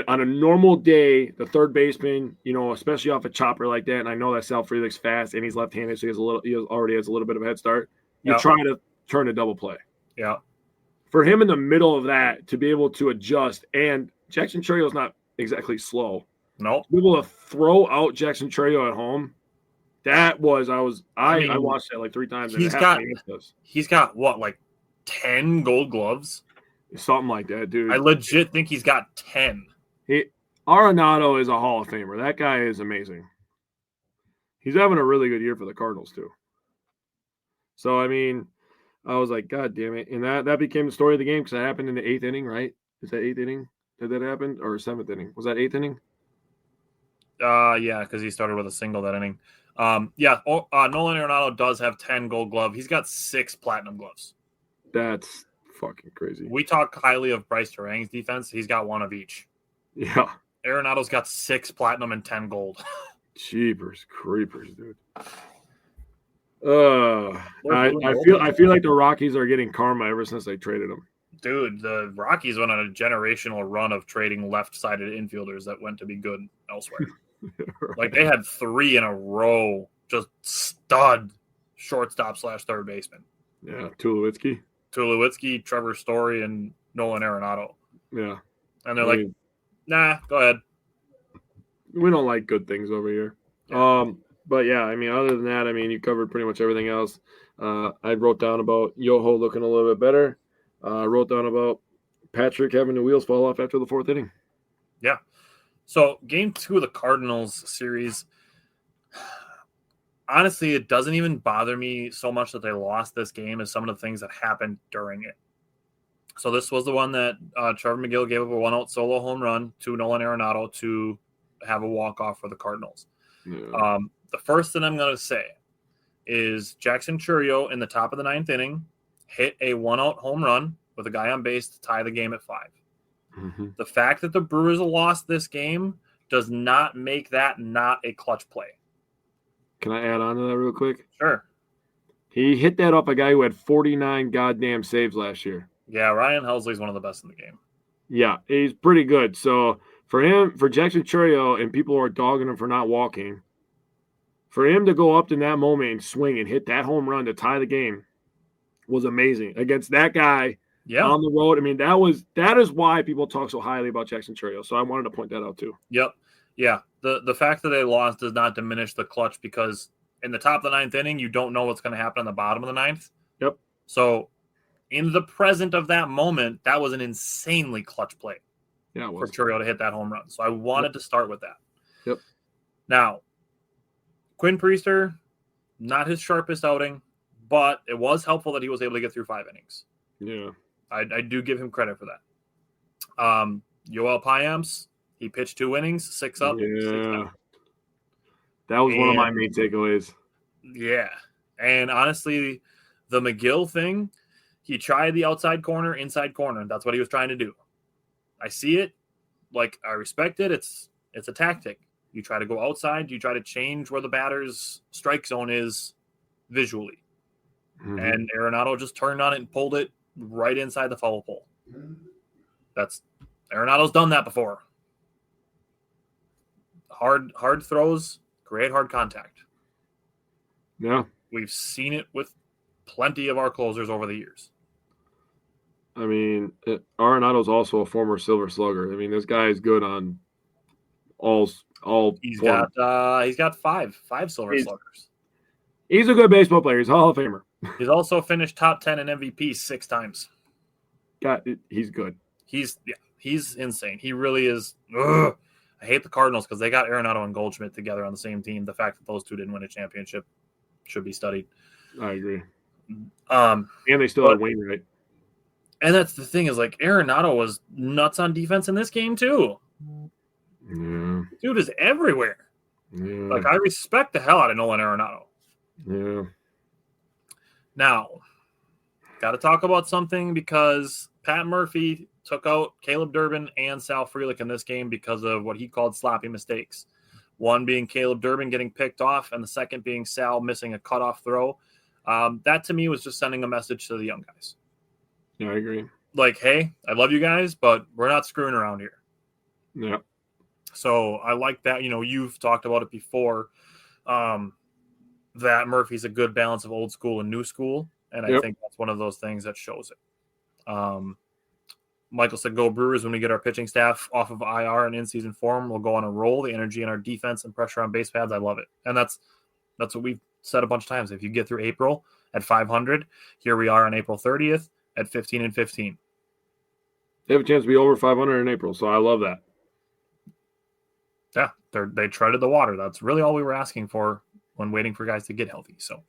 on a normal day, the third baseman, especially off a chopper like that, and I know that Sal Frelick's fast and he's left-handed, so he already has a little bit of a head start. You try to turn a double play. Yeah. For him in the middle of that to be able to adjust, and Jackson Churrio's not exactly slow. Nope. To be able to throw out Jackson Churrio at home, that was I watched that like 3 times. He's got what, like 10 Gold Gloves? Something like that, dude. I legit think he's got 10. Arenado is a Hall of Famer. That guy is amazing. He's having a really good year for the Cardinals too. So I mean, I was like, God damn it! And that became the story of the game because that happened in the 8th inning, right? Is that 8th inning? Did that happen, or 7th inning? Was that 8th inning? Yeah, because he started with a single that inning. Nolan Arenado does have 10 Gold Glove. He's got 6 Platinum Gloves. That's fucking crazy. We talk highly of Bryce Terang's defense. He's got 1 of each. Yeah. Arenado's got 6 Platinum and 10 Gold. Jeepers creepers, dude. I feel like the Rockies are getting karma ever since they traded him. Dude, the Rockies went on a generational run of trading left-sided infielders that went to be good elsewhere. Right. Like they had 3 in a row, just stud shortstop / third baseman. Yeah, Tulowitzki, Trevor Story, and Nolan Arenado. Yeah. And they're like, nah, go ahead. We don't like good things over here. Yeah. But yeah, I mean, other than that, I mean, you covered pretty much everything else. I wrote down about Yoho looking a little bit better. I wrote down about Patrick having the wheels fall off after the 4th inning. Yeah. So game 2 of the Cardinals series, honestly, it doesn't even bother me so much that they lost this game as some of the things that happened during it. So this was the one that Trevor McGill gave up a 1-out solo home run to Nolan Arenado to have a walk-off for the Cardinals. Yeah. The first thing I'm going to say is Jackson Churrio in the top of the 9th inning hit a 1-out home run with a guy on base to tie the game at 5. Mm-hmm. The fact that the Brewers lost this game does not make that not a clutch play. Can I add on to that real quick? Sure. He hit that off a guy who had 49 goddamn saves last year. Yeah, Ryan Helsley's one of the best in the game. Yeah, he's pretty good. So for Jackson Churrio, and people are dogging him for not walking, for him to go up in that moment and swing and hit that home run to tie the game was amazing against that guy on the road. I mean, that is why people talk so highly about Jackson Churrio. So I wanted to point that out too. Yep. Yeah. The fact that they lost does not diminish the clutch because in the top of the 9th inning, you don't know what's going to happen in the bottom of the 9th. Yep. So in the present of that moment, that was an insanely clutch play for Churrio to hit that home run. So I wanted to start with that. Yep. Now, Quinn Priester, not his sharpest outing, but it was helpful that he was able to get through 5 innings. Yeah. I do give him credit for that. Yoel Payamps, he pitched 2 innings, 6 up. Yeah. 6 down. That was one of my main takeaways. Yeah. And honestly, the McGill thing, he tried the outside corner, inside corner. That's what he was trying to do. I see it. Like, I respect it. It's a tactic. You try to go outside. You try to change where the batter's strike zone is visually. Mm-hmm. And Arenado just turned on it and pulled it right inside the foul pole. Arenado's done that before. Hard throws create hard contact. Yeah. We've seen it with plenty of our closers over the years. I mean, Arenado's also a former Silver Slugger. I mean, this guy is good on all. He's got five Silver Sluggers. He's a good baseball player. He's a Hall of Famer. He's also finished top 10 in MVP 6 times. He's good. He's insane. He really is. Ugh. I hate the Cardinals because they got Arenado and Goldschmidt together on the same team. The fact that those two didn't win a championship should be studied. I agree. And they still have Wainwright. And that's the thing is, like, Arenado was nuts on defense in this game too. Yeah. Dude is everywhere. Yeah. Like, I respect the hell out of Nolan Arenado. Yeah. Now, got to talk about something because Pat Murphy took out Caleb Durbin and Sal Frelick in this game because of what he called sloppy mistakes. One being Caleb Durbin getting picked off, and the second being Sal missing a cutoff throw. That to me was just sending a message to the young guys. Yeah, I agree. Like, hey, I love you guys, but we're not screwing around here. Yeah. So I like that. You've talked about it before, that Murphy's a good balance of old school and new school. And I think that's one of those things that shows it. Michael said, go Brewers. When we get our pitching staff off of IR and in-season form, we'll go on a roll. The energy in our defense and pressure on base paths, I love it. And that's what we've said a bunch of times. If you get through April at 500, here we are on April 30th at 15-15. They have a chance to be over 500 in April, so I love that. Yeah, they treaded the water. That's really all we were asking for when waiting for guys to get healthy. So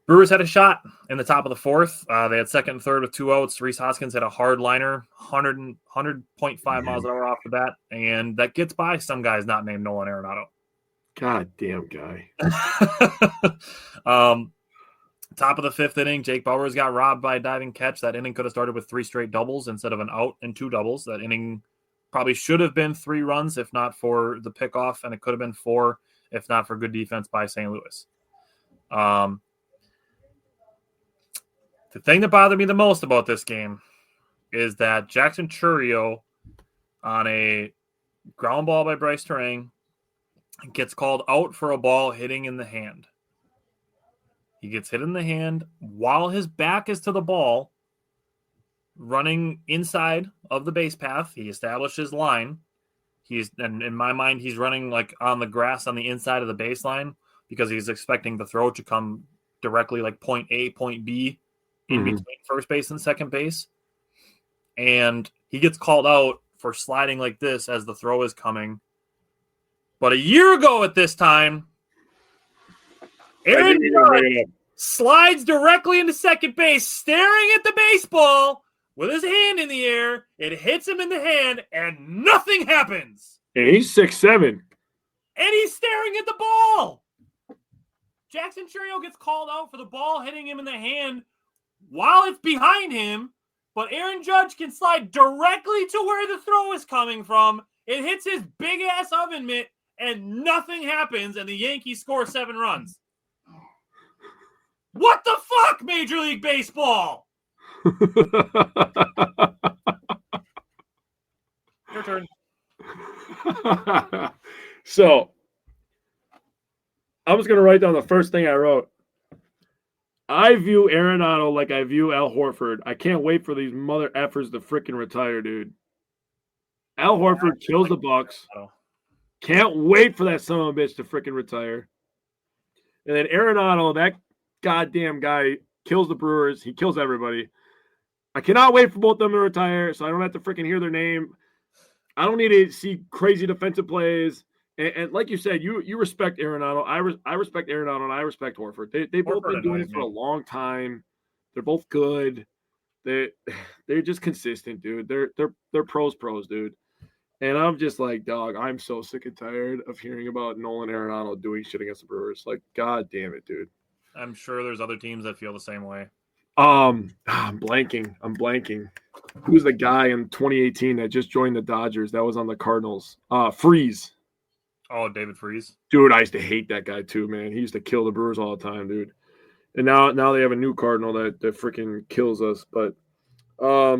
Brewers had a shot in the top of the fourth. They had second and third with 2 outs. Rhys Hoskins had a hard liner, 100.5 miles an hour off the bat, and that gets by some guys not named Nolan Arenado. God damn guy. Top of the fifth inning, Jake Bauers got robbed by a diving catch. That inning could have started with 3 straight doubles instead of an out and 2 doubles. That inning probably should have been 3 runs if not for the pickoff, and it could have been 4 if not for good defense by St. Louis. The thing that bothered me the most about this game is that Jackson Chourio, on a ground ball by Bryce Terang, gets called out for a ball hitting in the hand. He gets hit in the hand while his back is to the ball, running inside of the base path. He established his line. And in my mind, he's running like on the grass on the inside of the baseline because he's expecting the throw to come directly like point A, point B in between first base and second base. And he gets called out for sliding like this as the throw is coming. But a year ago at this time, Aaron Judge slides directly into second base, staring at the baseball with his hand in the air. It hits him in the hand, and nothing happens. And he's 6'7". And he's staring at the ball. Jackson Chourio gets called out for the ball hitting him in the hand while it's behind him, but Aaron Judge can slide directly to where the throw is coming from. It hits his big-ass oven mitt, and nothing happens, and the Yankees score 7 runs. What the fuck, Major League Baseball? Your turn. So, I'm just going to write down the first thing I wrote. I view Arenado like I view Al Horford. I can't wait for these mother effers to freaking retire, dude. Al Horford kills the Bucks. Can't wait for that son of a bitch to freaking retire. And then Arenado, that goddamn guy, kills the Brewers. He kills everybody. I cannot wait for both of them to retire, so I don't have to freaking hear their name. I don't need to see crazy defensive plays. And like you said, you respect Arenado. I respect Arenado, and I respect Horford. They both been doing it for a long time. They're both good. They're just consistent, dude. They're pros, dude. And I'm just like, dog, I'm so sick and tired of hearing about Nolan Arenado doing shit against the Brewers. Like, god damn it, dude. I'm sure there's other teams that feel the same way. I'm blanking. Who's the guy in 2018 that just joined the Dodgers that was on the Cardinals? Freeze. Oh, David Freese. Dude, I used to hate that guy too, man. He used to kill the Brewers all the time, dude. And now they have a new Cardinal that freaking kills us. But I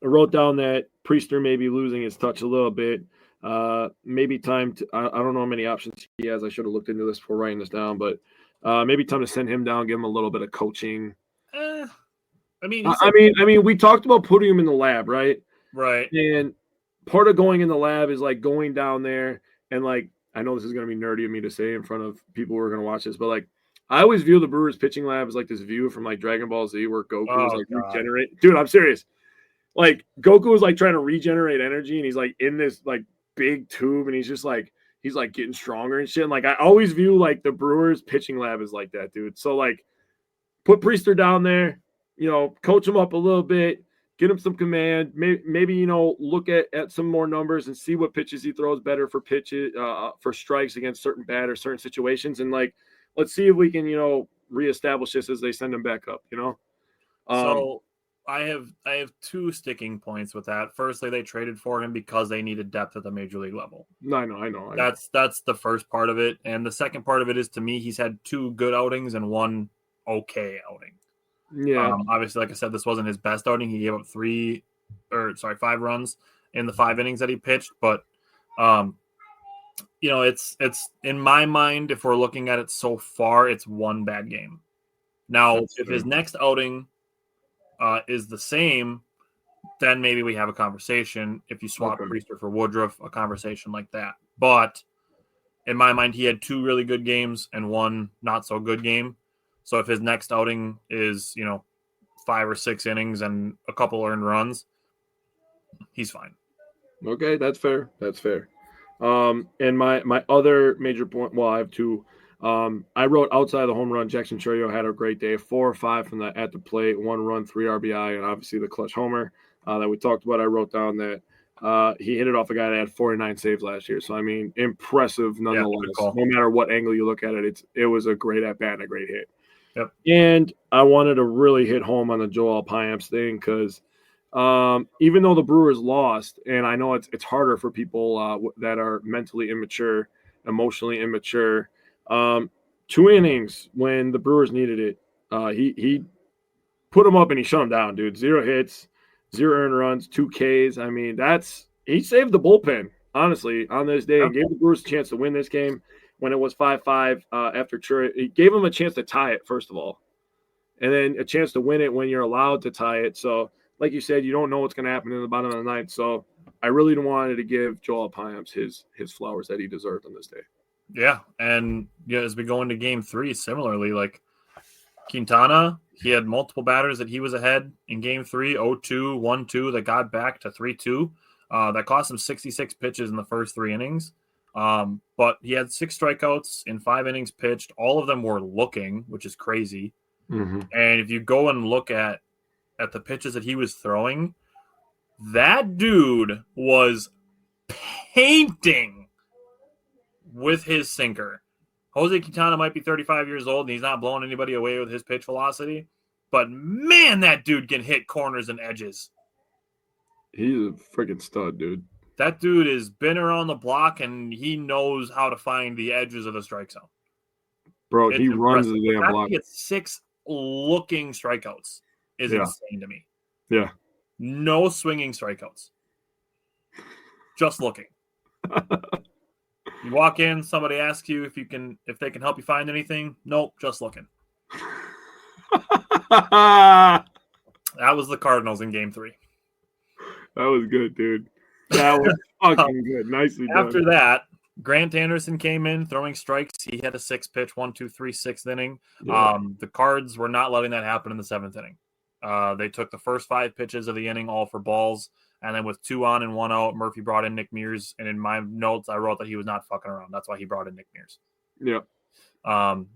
wrote down that Priester may be losing his touch a little bit. Maybe time to – I don't know how many options he has. I should have looked into this before writing this down. But maybe time to send him down, give him a little bit of coaching. I mean, we talked about putting him in the lab, right? Right. And part of going in the lab is like going down there and like, I know this is going to be nerdy of me to say in front of people who are going to watch this, but like, I always view the Brewers pitching lab as like this view from like Dragon Ball Z where Goku is like regenerate. Dude, I'm serious. Like Goku is like trying to regenerate energy and he's like in this like big tube and he's just like, he's like getting stronger and shit. And like, I always view like the Brewers pitching lab as like that, dude. So like, put Priester down there, coach him up a little bit, get him some command, maybe look at some more numbers and see what pitches he throws better for pitches, for strikes against certain batters, certain situations. And like, let's see if we can, reestablish this as they send him back up, So I have 2 sticking points with that. Firstly, they traded for him because they needed depth at the major league level. I know. That's the first part of it. And the second part of it is, to me, he's had 2 good outings and 1 okay outing. Yeah. Obviously, like I said, this wasn't his best outing. He gave up 5 runs in the 5 innings that he pitched. But, it's in my mind, if we're looking at it so far, it's one bad game. Now, if his next outing is the same, then maybe we have a conversation. If you swap Priester for Woodruff, a conversation like that. But in my mind, he had 2 really good games and 1 not so good game. So if his next outing is, 5 or 6 innings and a couple earned runs, he's fine. Okay, that's fair. And my other major point, well, I have 2. I wrote outside of the home run, Jackson Chourio had a great day, 4 or 5 from at the plate, 1 run, 3 RBI, and obviously the clutch homer that we talked about. I wrote down that he hit it off a guy that had 49 saves last year. So, I mean, impressive nonetheless. No matter what angle you look at it, it was a great at-bat and a great hit. Yep. And I wanted to really hit home on the Joel Payamps thing because even though the Brewers lost, and I know it's harder for people that are mentally immature, emotionally immature, 2 innings when the Brewers needed it, he put them up and he shut them down, dude. 0 hits, 0 earned runs, 2 Ks. I mean, he saved the bullpen, honestly, on this day and gave the Brewers a chance to win this game when it was 5-5 after Chourio. He gave them a chance to tie it, first of all, and then a chance to win it when you're allowed to tie it. So, like you said, you don't know what's going to happen in the bottom of the ninth. So I really wanted to give Joel Payamps his flowers that he deserved on this day. Yeah, and as we go into Game 3, similarly, like Quintana, he had multiple batters that he was ahead in Game 3, 0-2, 1-2, that got back to 3-2. That cost him 66 pitches in the first 3 innings. But he had 6 strikeouts in 5 innings pitched. All of them were looking, which is crazy. Mm-hmm. And if you go and look at the pitches that he was throwing, that dude was painting with his sinker. Jose Quintana might be 35 years old and he's not blowing anybody away with his pitch velocity, but man, that dude can hit corners and edges. He's a freaking stud, dude. That dude has been around the block and he knows how to find the edges of the strike zone. Bro, he runs the damn block. He gets 6 looking strikeouts is insane to me. Yeah. No swinging strikeouts. Just looking. You walk in, somebody asks you if they can help you find anything. Nope, just looking. That was the Cardinals in Game 3. That was good, dude. That was fucking good. Nicely done. After that, Grant Anderson came in throwing strikes. He had a 6-pitch, 1-2-3, 6th inning. Yeah. The Cards were not letting that happen in the 7th inning. They took the first 5 pitches of the inning all for balls. And then with 2 on and 1 out, Murphy brought in Nick Mears. And in my notes, I wrote that he was not fucking around. That's why he brought in Nick Mears. Yeah.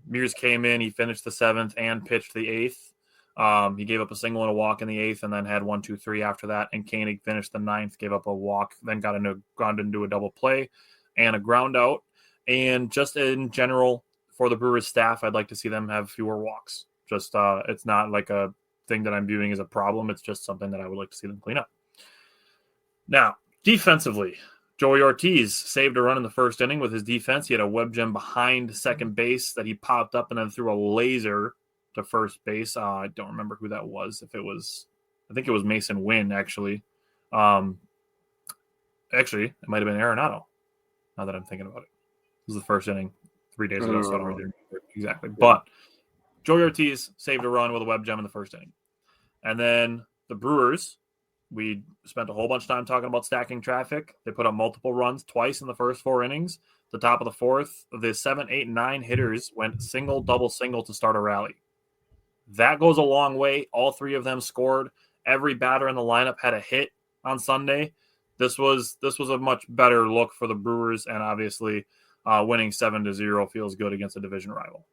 Mears came in. He finished the 7th and pitched the 8th. He gave up a single and a walk in the 8th and then had 1, 2, 3 after that. And Koenig finished the 9th, gave up a walk, then got into a double play and a ground out. And just in general, for the Brewers staff, I'd like to see them have fewer walks. Just it's not like a thing that I'm viewing as a problem. It's just something that I would like to see them clean up. Now, defensively, Joey Ortiz saved a run in the first inning with his defense. He had a web gem behind second base that he popped up and then threw a laser to first base. I don't remember who that was. I think it was Mason Wynn, actually. Actually, it might have been Arenado, now that I'm thinking about it. This was the first inning 3 days ago, so I don't really remember exactly. But Joey Ortiz saved a run with a web gem in the first inning. And then the Brewers, we spent a whole bunch of time talking about stacking traffic. They put up multiple runs twice in the first 4 innings. The top of the 4th, the 7, 8, 9 hitters went single, double, single to start a rally. That goes a long way. All 3 of them scored. Every batter in the lineup had a hit on Sunday. This was a much better look for the Brewers, and obviously winning 7-0 feels good against a division rival.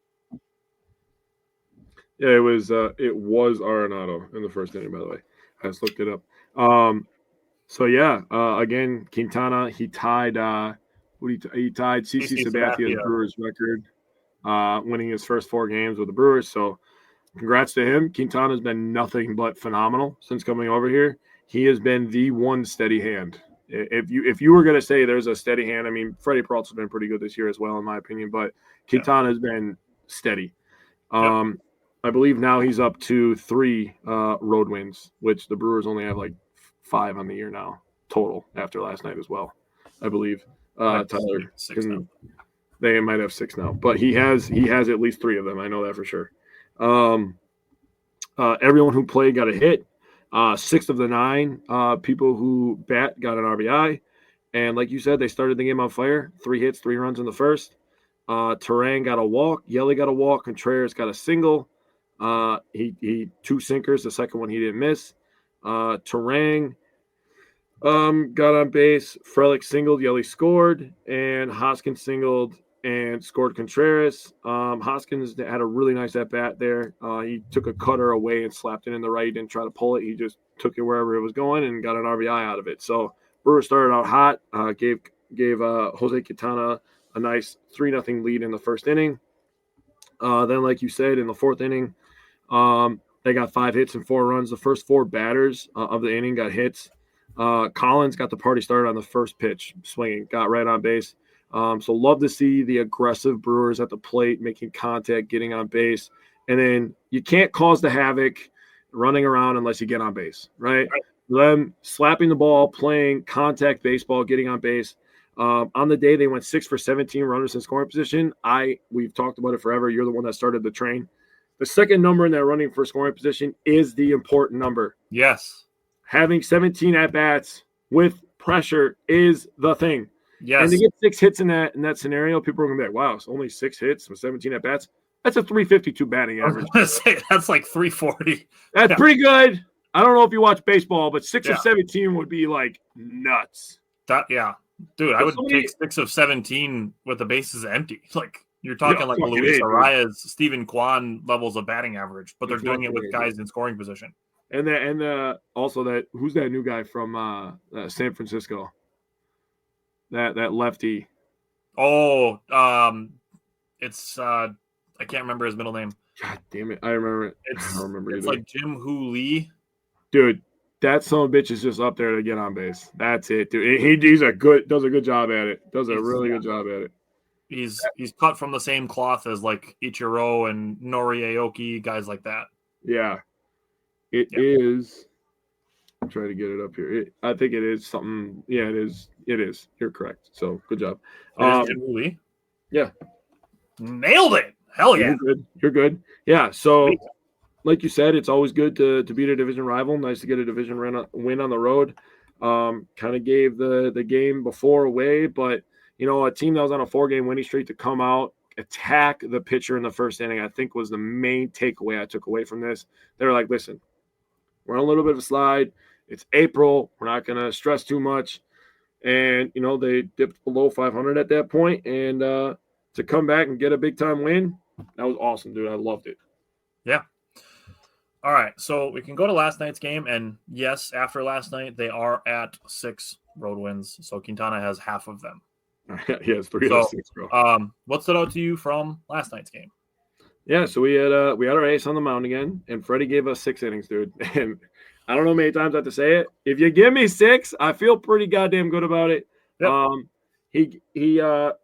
Yeah, it was Arenado in the first inning, by the way. I just looked it up. Again, Quintana, he tied CC Sabathia's Brewers record, winning his first 4 games with the Brewers. So congrats to him. Quintana's been nothing but phenomenal since coming over here. He has been the one steady hand. If you were going to say there's a steady hand, I mean, Freddie Peralta's been pretty good this year as well, in my opinion, but Quintana has been steady. I believe now he's up to 3 road wins, which the Brewers only have like 5 on the year now total after last night as well. I believe Tyler they might have 6 now, but he has at least 3 of them. I know that for sure. Everyone who played got a hit. 6 of the 9 people who bat got an RBI. And like you said, they started the game on fire. 3 hits, 3 runs in the first. Terang got a walk. Yelly got a walk. Contreras got a single. He 2 sinkers. The second one he didn't miss. Terang got on base. Frelick singled. Yelly scored. And Hoskins singled and scored Contreras. Hoskins had a really nice at-bat there. He took a cutter away and slapped it in the right. He didn't try to pull it. He just took it wherever it was going and got an RBI out of it. So Brewers started out hot, gave Jose Quintana a nice 3-0 lead in the first inning. Then, like you said, in the fourth inning, they got 5 hits and 4 runs. The first 4 batters of the inning got hits. Collins got the party started on the first pitch, swinging, got right on base. So love to see the aggressive Brewers at the plate, making contact, getting on base. And then you can't cause the havoc running around unless you get on base, right? Them slapping the ball, playing contact baseball, getting on base. On the day, they went 6 for 17 runners in scoring position. We've talked about it forever. You're the one that started the train. The second number in that running for scoring position is the important number. Yes. Having 17 at-bats with pressure is the thing. Yes. And to get 6 hits in that scenario, people are going to be like, wow, it's only 6 hits with 17 at-bats. That's a 352 batting average. I was going to say, that's like 340. That's pretty good. I don't know if you watch baseball, but 6 of 17 would be like nuts. Dude, I would take 6 of 17 with the bases empty. Like, you're talking like Luis Arias, Steven Kwan levels of batting average, but they're doing it with guys in scoring position. And also that who's that new guy from San Francisco? That lefty. Oh, it's I can't remember his middle name. God damn it, I remember it. I don't remember it's either. like Jim Hu Lee. Dude, that son of a bitch is just up there to get on base. That's it, dude. Does a good job at it. Does a really good job at it. He's cut from the same cloth as like Ichiro and Nori Aoki, guys like that. Yeah. It is. I'm trying to get it up here. I think it is something. Yeah, it is. It is. You're correct. So good job. Jim Hu Lee? Yeah. Nailed it. Hell yeah. You're good. Yeah. So, like you said, it's always good to beat a division rival. Nice to get a division win on the road. Kind of gave the game before away, but a team that was on a 4-game winning streak to come out, attack the pitcher in the first inning, I think was the main takeaway I took away from this. They were like, listen, we're on a little bit of a slide. It's April. We're not going to stress too much. And, they dipped below 500 at that point. And to come back and get a big-time win, that was awesome, dude. I loved it. Yeah. All right, so we can go to last night's game. And, yes, after last night, they are at 6 road wins. So Quintana has half of them. He has 3 out of 6, bro. What stood out to you from last night's game? Yeah, so we had our ace on the mound again, and Freddie gave us 6 innings, dude. And I don't know how many times I have to say it. If you give me 6, I feel pretty goddamn good about it. Yep.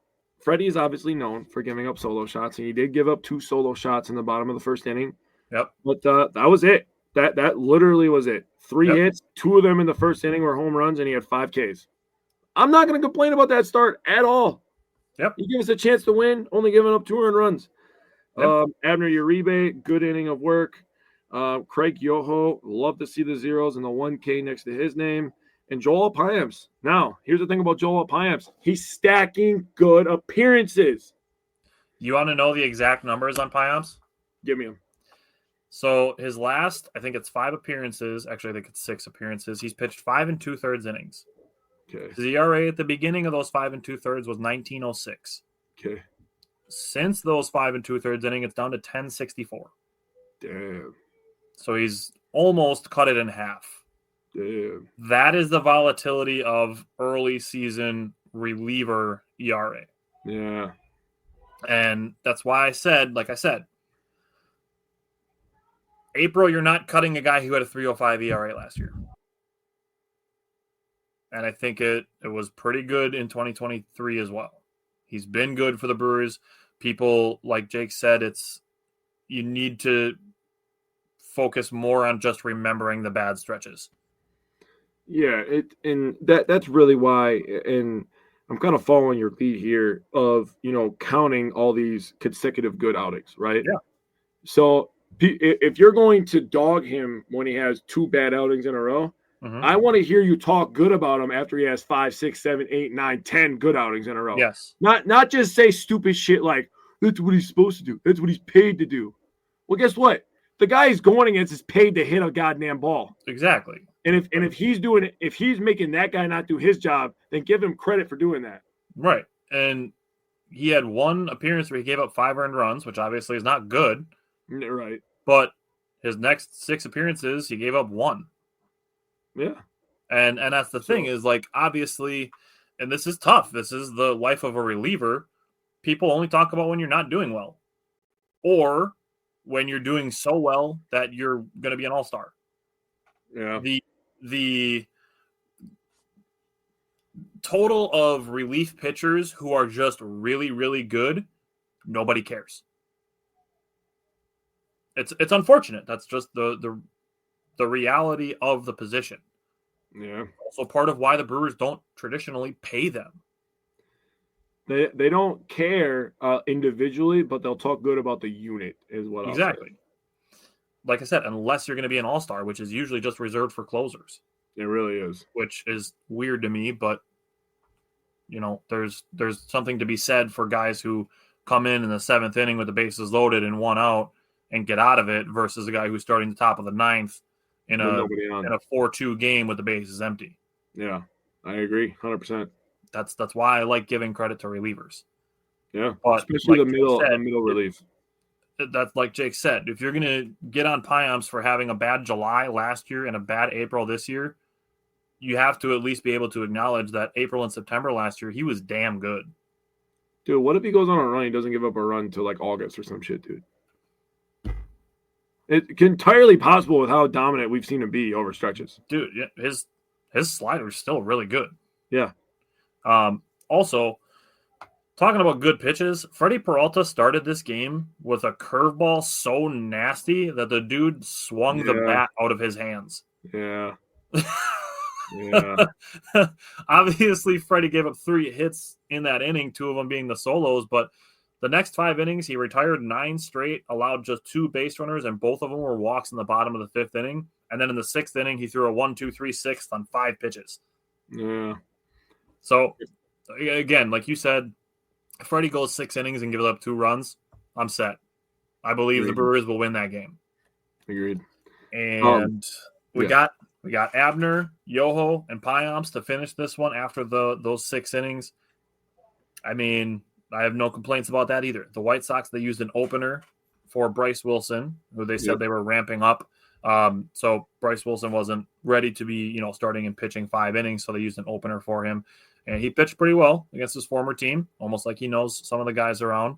Freddie is obviously known for giving up solo shots, and he did give up 2 solo shots in the bottom of the first inning. Yep. But that was it. That literally was it. 3 hits, 2 of them in the first inning were home runs, and he had 5 Ks. I'm not going to complain about that start at all. Yep. He gave us a chance to win, only giving up 2 earned runs. Yep. Abner Uribe, good inning of work. Craig Yoho, love to see the zeros and the 1K next to his name. And Joel Payamps. Now, here's the thing about Joel Payamps. He's stacking good appearances. You want to know the exact numbers on Payamps? Give me them. So his last, I think it's 5 appearances. Actually, I think it's 6 appearances. He's pitched 5 2/3 innings. Okay. His ERA at the beginning of those 5 2/3 was 19.06. Okay. Since those 5 2/3 inning, it's down to 10.64. Damn. So he's almost cut it in half. Damn. That is the volatility of early season reliever ERA. Yeah. And that's why I said, April, you're not cutting a guy who had a 3.05 ERA last year. And I think it was pretty good in 2023 as well. He's been good for the Brewers. People, like Jake said, you need to focus more on just remembering the bad stretches. Yeah, that's really why, and I'm kind of following your lead here of, counting all these consecutive good outings, right? Yeah. So if you're going to dog him when he has 2 bad outings in a row, I want to hear you talk good about him after he has 5, 6, 7, 8, 9, 10 good outings in a row. Yes. Not just say stupid shit like, that's what he's supposed to do. That's what he's paid to do. Well, guess what? The guy he's going against is paid to hit a goddamn ball. Exactly. And if he's doing it, if he's making that guy not do his job, then give him credit for doing that. Right. And he had 1 appearance where he gave up 5 earned runs, which obviously is not good. Right. But his next 6 appearances, he gave up 1. Yeah. And that's the thing is, like, obviously, and this is tough. This is the life of a reliever. People only talk about when you're not doing well, or when you're doing so well that you're going to be an all-star. Yeah. The total of relief pitchers who are just really, really good, nobody cares. It's unfortunate. That's just the reality of the position. Yeah. Also part of why the Brewers don't traditionally pay them. They don't care individually, but they'll talk good about the unit is what Exactly. Like I said, unless you're going to be an all-star, which is usually just reserved for closers. It really is. Which is weird to me, but there's something to be said for guys who come in the 7th inning with the bases loaded and 1 out and get out of it versus a guy who's starting the top of the 9th in a 4-2 game with the bases empty. Yeah, I agree 100%. That's why I like giving credit to relievers. Yeah, but especially like the middle relief. That's like Jake said. If you're going to get on Payamps for having a bad July last year and a bad April this year, you have to at least be able to acknowledge that April and September last year, he was damn good. Dude, what if he goes on a run? He doesn't give up a run till like August or some shit, dude. It's entirely possible with how dominant we've seen him be over stretches. Dude, yeah, his slider is still really good. Yeah. Also, talking about good pitches, Freddie Peralta started this game with a curveball so nasty that the dude swung the bat out of his hands. Yeah. Yeah. Obviously, Freddie gave up 3 hits in that inning, 2 of them being the solos, but the next 5 innings, he retired 9 straight, allowed just 2 base runners, and both of them were walks in the bottom of the 5th inning. And then in the 6th inning, he threw a 1-2-3 6th on 5 pitches. Yeah. So, again, like you said, if Freddie goes 6 innings and gives up 2 runs, I'm set. I believe Agreed. the Brewers will win that game. Agreed. And we got Abner, Yoho, and Payamps to finish this one after those 6 innings. I mean, I have no complaints about that either. The White Sox, they used an opener for Bryce Wilson, who they said they were ramping up. So Bryce Wilson wasn't ready to be, starting and pitching 5 innings, so they used an opener for him. And he pitched pretty well against his former team, almost like he knows some of the guys around.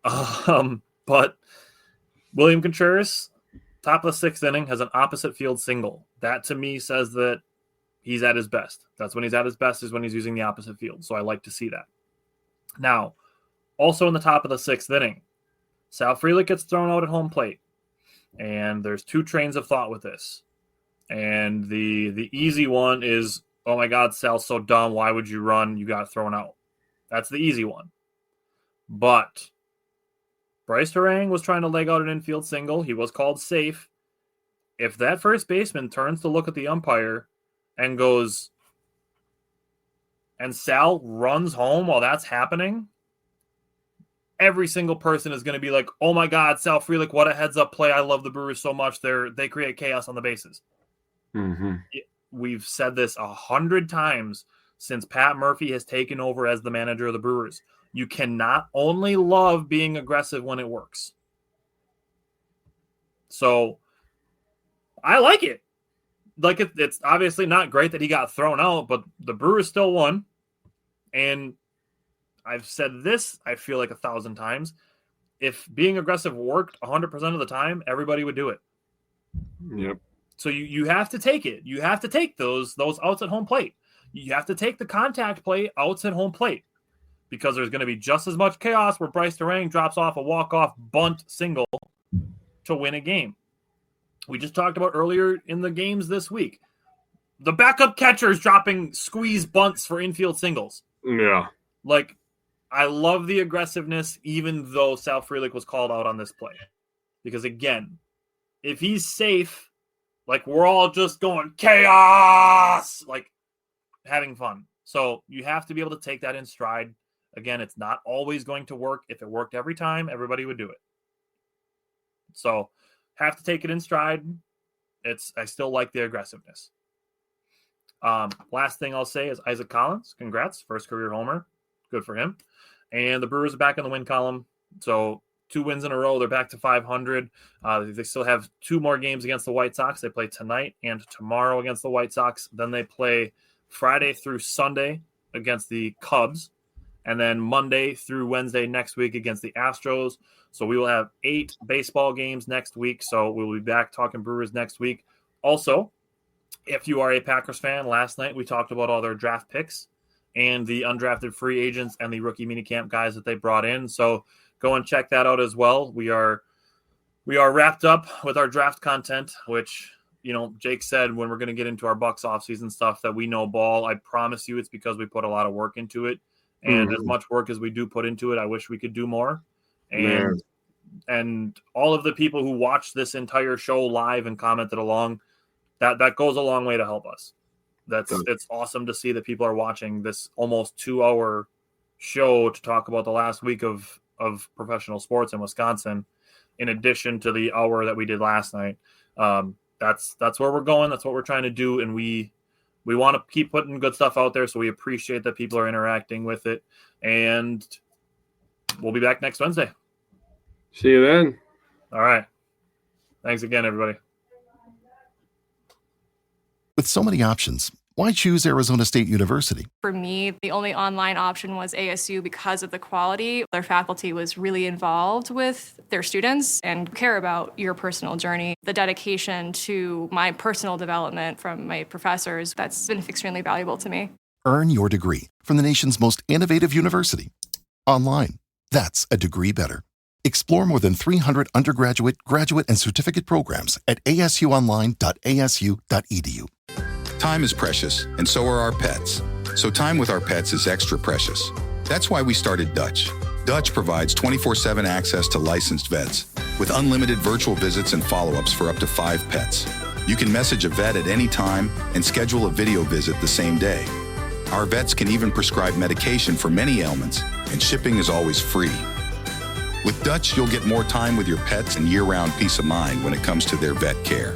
But William Contreras, top of the 6th inning, has an opposite field single. That, to me, says that he's at his best. That's when he's at his best, is when he's using the opposite field. So I like to see that. Now, also in the top of the 6th inning, Sal Frelick gets thrown out at home plate. And there's 2 trains of thought with this. And the easy one is, oh my God, Sal's so dumb. Why would you run? You got thrown out. That's the easy one. But Bryce Harang was trying to leg out an infield single. He was called safe. If that first baseman turns to look at the umpire and goes, and Sal runs home while that's happening, every single person is going to be like, oh my God, Sal Frelick, what a heads-up play. I love the Brewers so much. They create chaos on the bases. Mm-hmm. We've said this 100 times since Pat Murphy has taken over as the manager of the Brewers. You cannot only love being aggressive when it works. So I like it. Like it's obviously not great that he got thrown out, but the Brewers still won. And I've said this, I feel like 1,000 times. If being aggressive worked 100% of the time, everybody would do it. Yep. So you have to take it. You have to take those outs at home plate. You have to take the contact play outs at home plate, because there's going to be just as much chaos where Bryce Harang drops off a walk-off bunt single to win a game. we just talked about earlier in the games this week. The backup catcher is dropping squeeze bunts for infield singles. Yeah. Like, I love the aggressiveness, even though Sal Frelick was called out on this play. Because, again, if he's safe, like, we're all just going chaos, like, having fun. So you have to be able to take that in stride. Again, it's not always going to work. If it worked every time, everybody would do it. So have to take it in stride. I still like the aggressiveness. Last thing I'll say is Isaac Collins. Congrats. First career homer. Good for him. And the Brewers are back in the win column. So 2 wins in a row. They're back to 500. They still have 2 more games against the White Sox. They play tonight and tomorrow against the White Sox. Then they play Friday through Sunday against the Cubs. And then Monday through Wednesday next week against the Astros. So we will have 8 baseball games next week. So we'll be back talking Brewers next week. Also, if you are a Packers fan, last night we talked about all their draft picks and the undrafted free agents and the rookie minicamp guys that they brought in. So go and check that out as well. We are wrapped up with our draft content, which, you know, Jake said when we're going to get into our Bucks offseason stuff that we know ball. I promise you it's because we put a lot of work into it. And as much work as we do put into it, I wish we could do more. And all of the people who watched this entire show live and commented along, that goes a long way to help us. It's awesome to see that people are watching this almost 2-hour show to talk about the last week of professional sports in Wisconsin, in addition to the hour that we did last night. That's where we're going. That's what we're trying to do. And we want to keep putting good stuff out there. So we appreciate that people are interacting with it, and we'll be back next Wednesday. See you then. All right. Thanks again, everybody. With so many options, why choose Arizona State University? For me, the only online option was ASU because of the quality. Their faculty was really involved with their students and care about your personal journey. The dedication to my personal development from my professors, that's been extremely valuable to me. Earn your degree from the nation's most innovative university. Online. That's a degree better. Explore more than 300 undergraduate, graduate, and certificate programs at asuonline.asu.edu. Time is precious, and so are our pets. So time with our pets is extra precious. That's why we started Dutch. Dutch provides 24/7 access to licensed vets with unlimited virtual visits and follow-ups for up to 5 pets. You can message a vet at any time and schedule a video visit the same day. Our vets can even prescribe medication for many ailments, and shipping is always free. With Dutch, you'll get more time with your pets and year-round peace of mind when it comes to their vet care.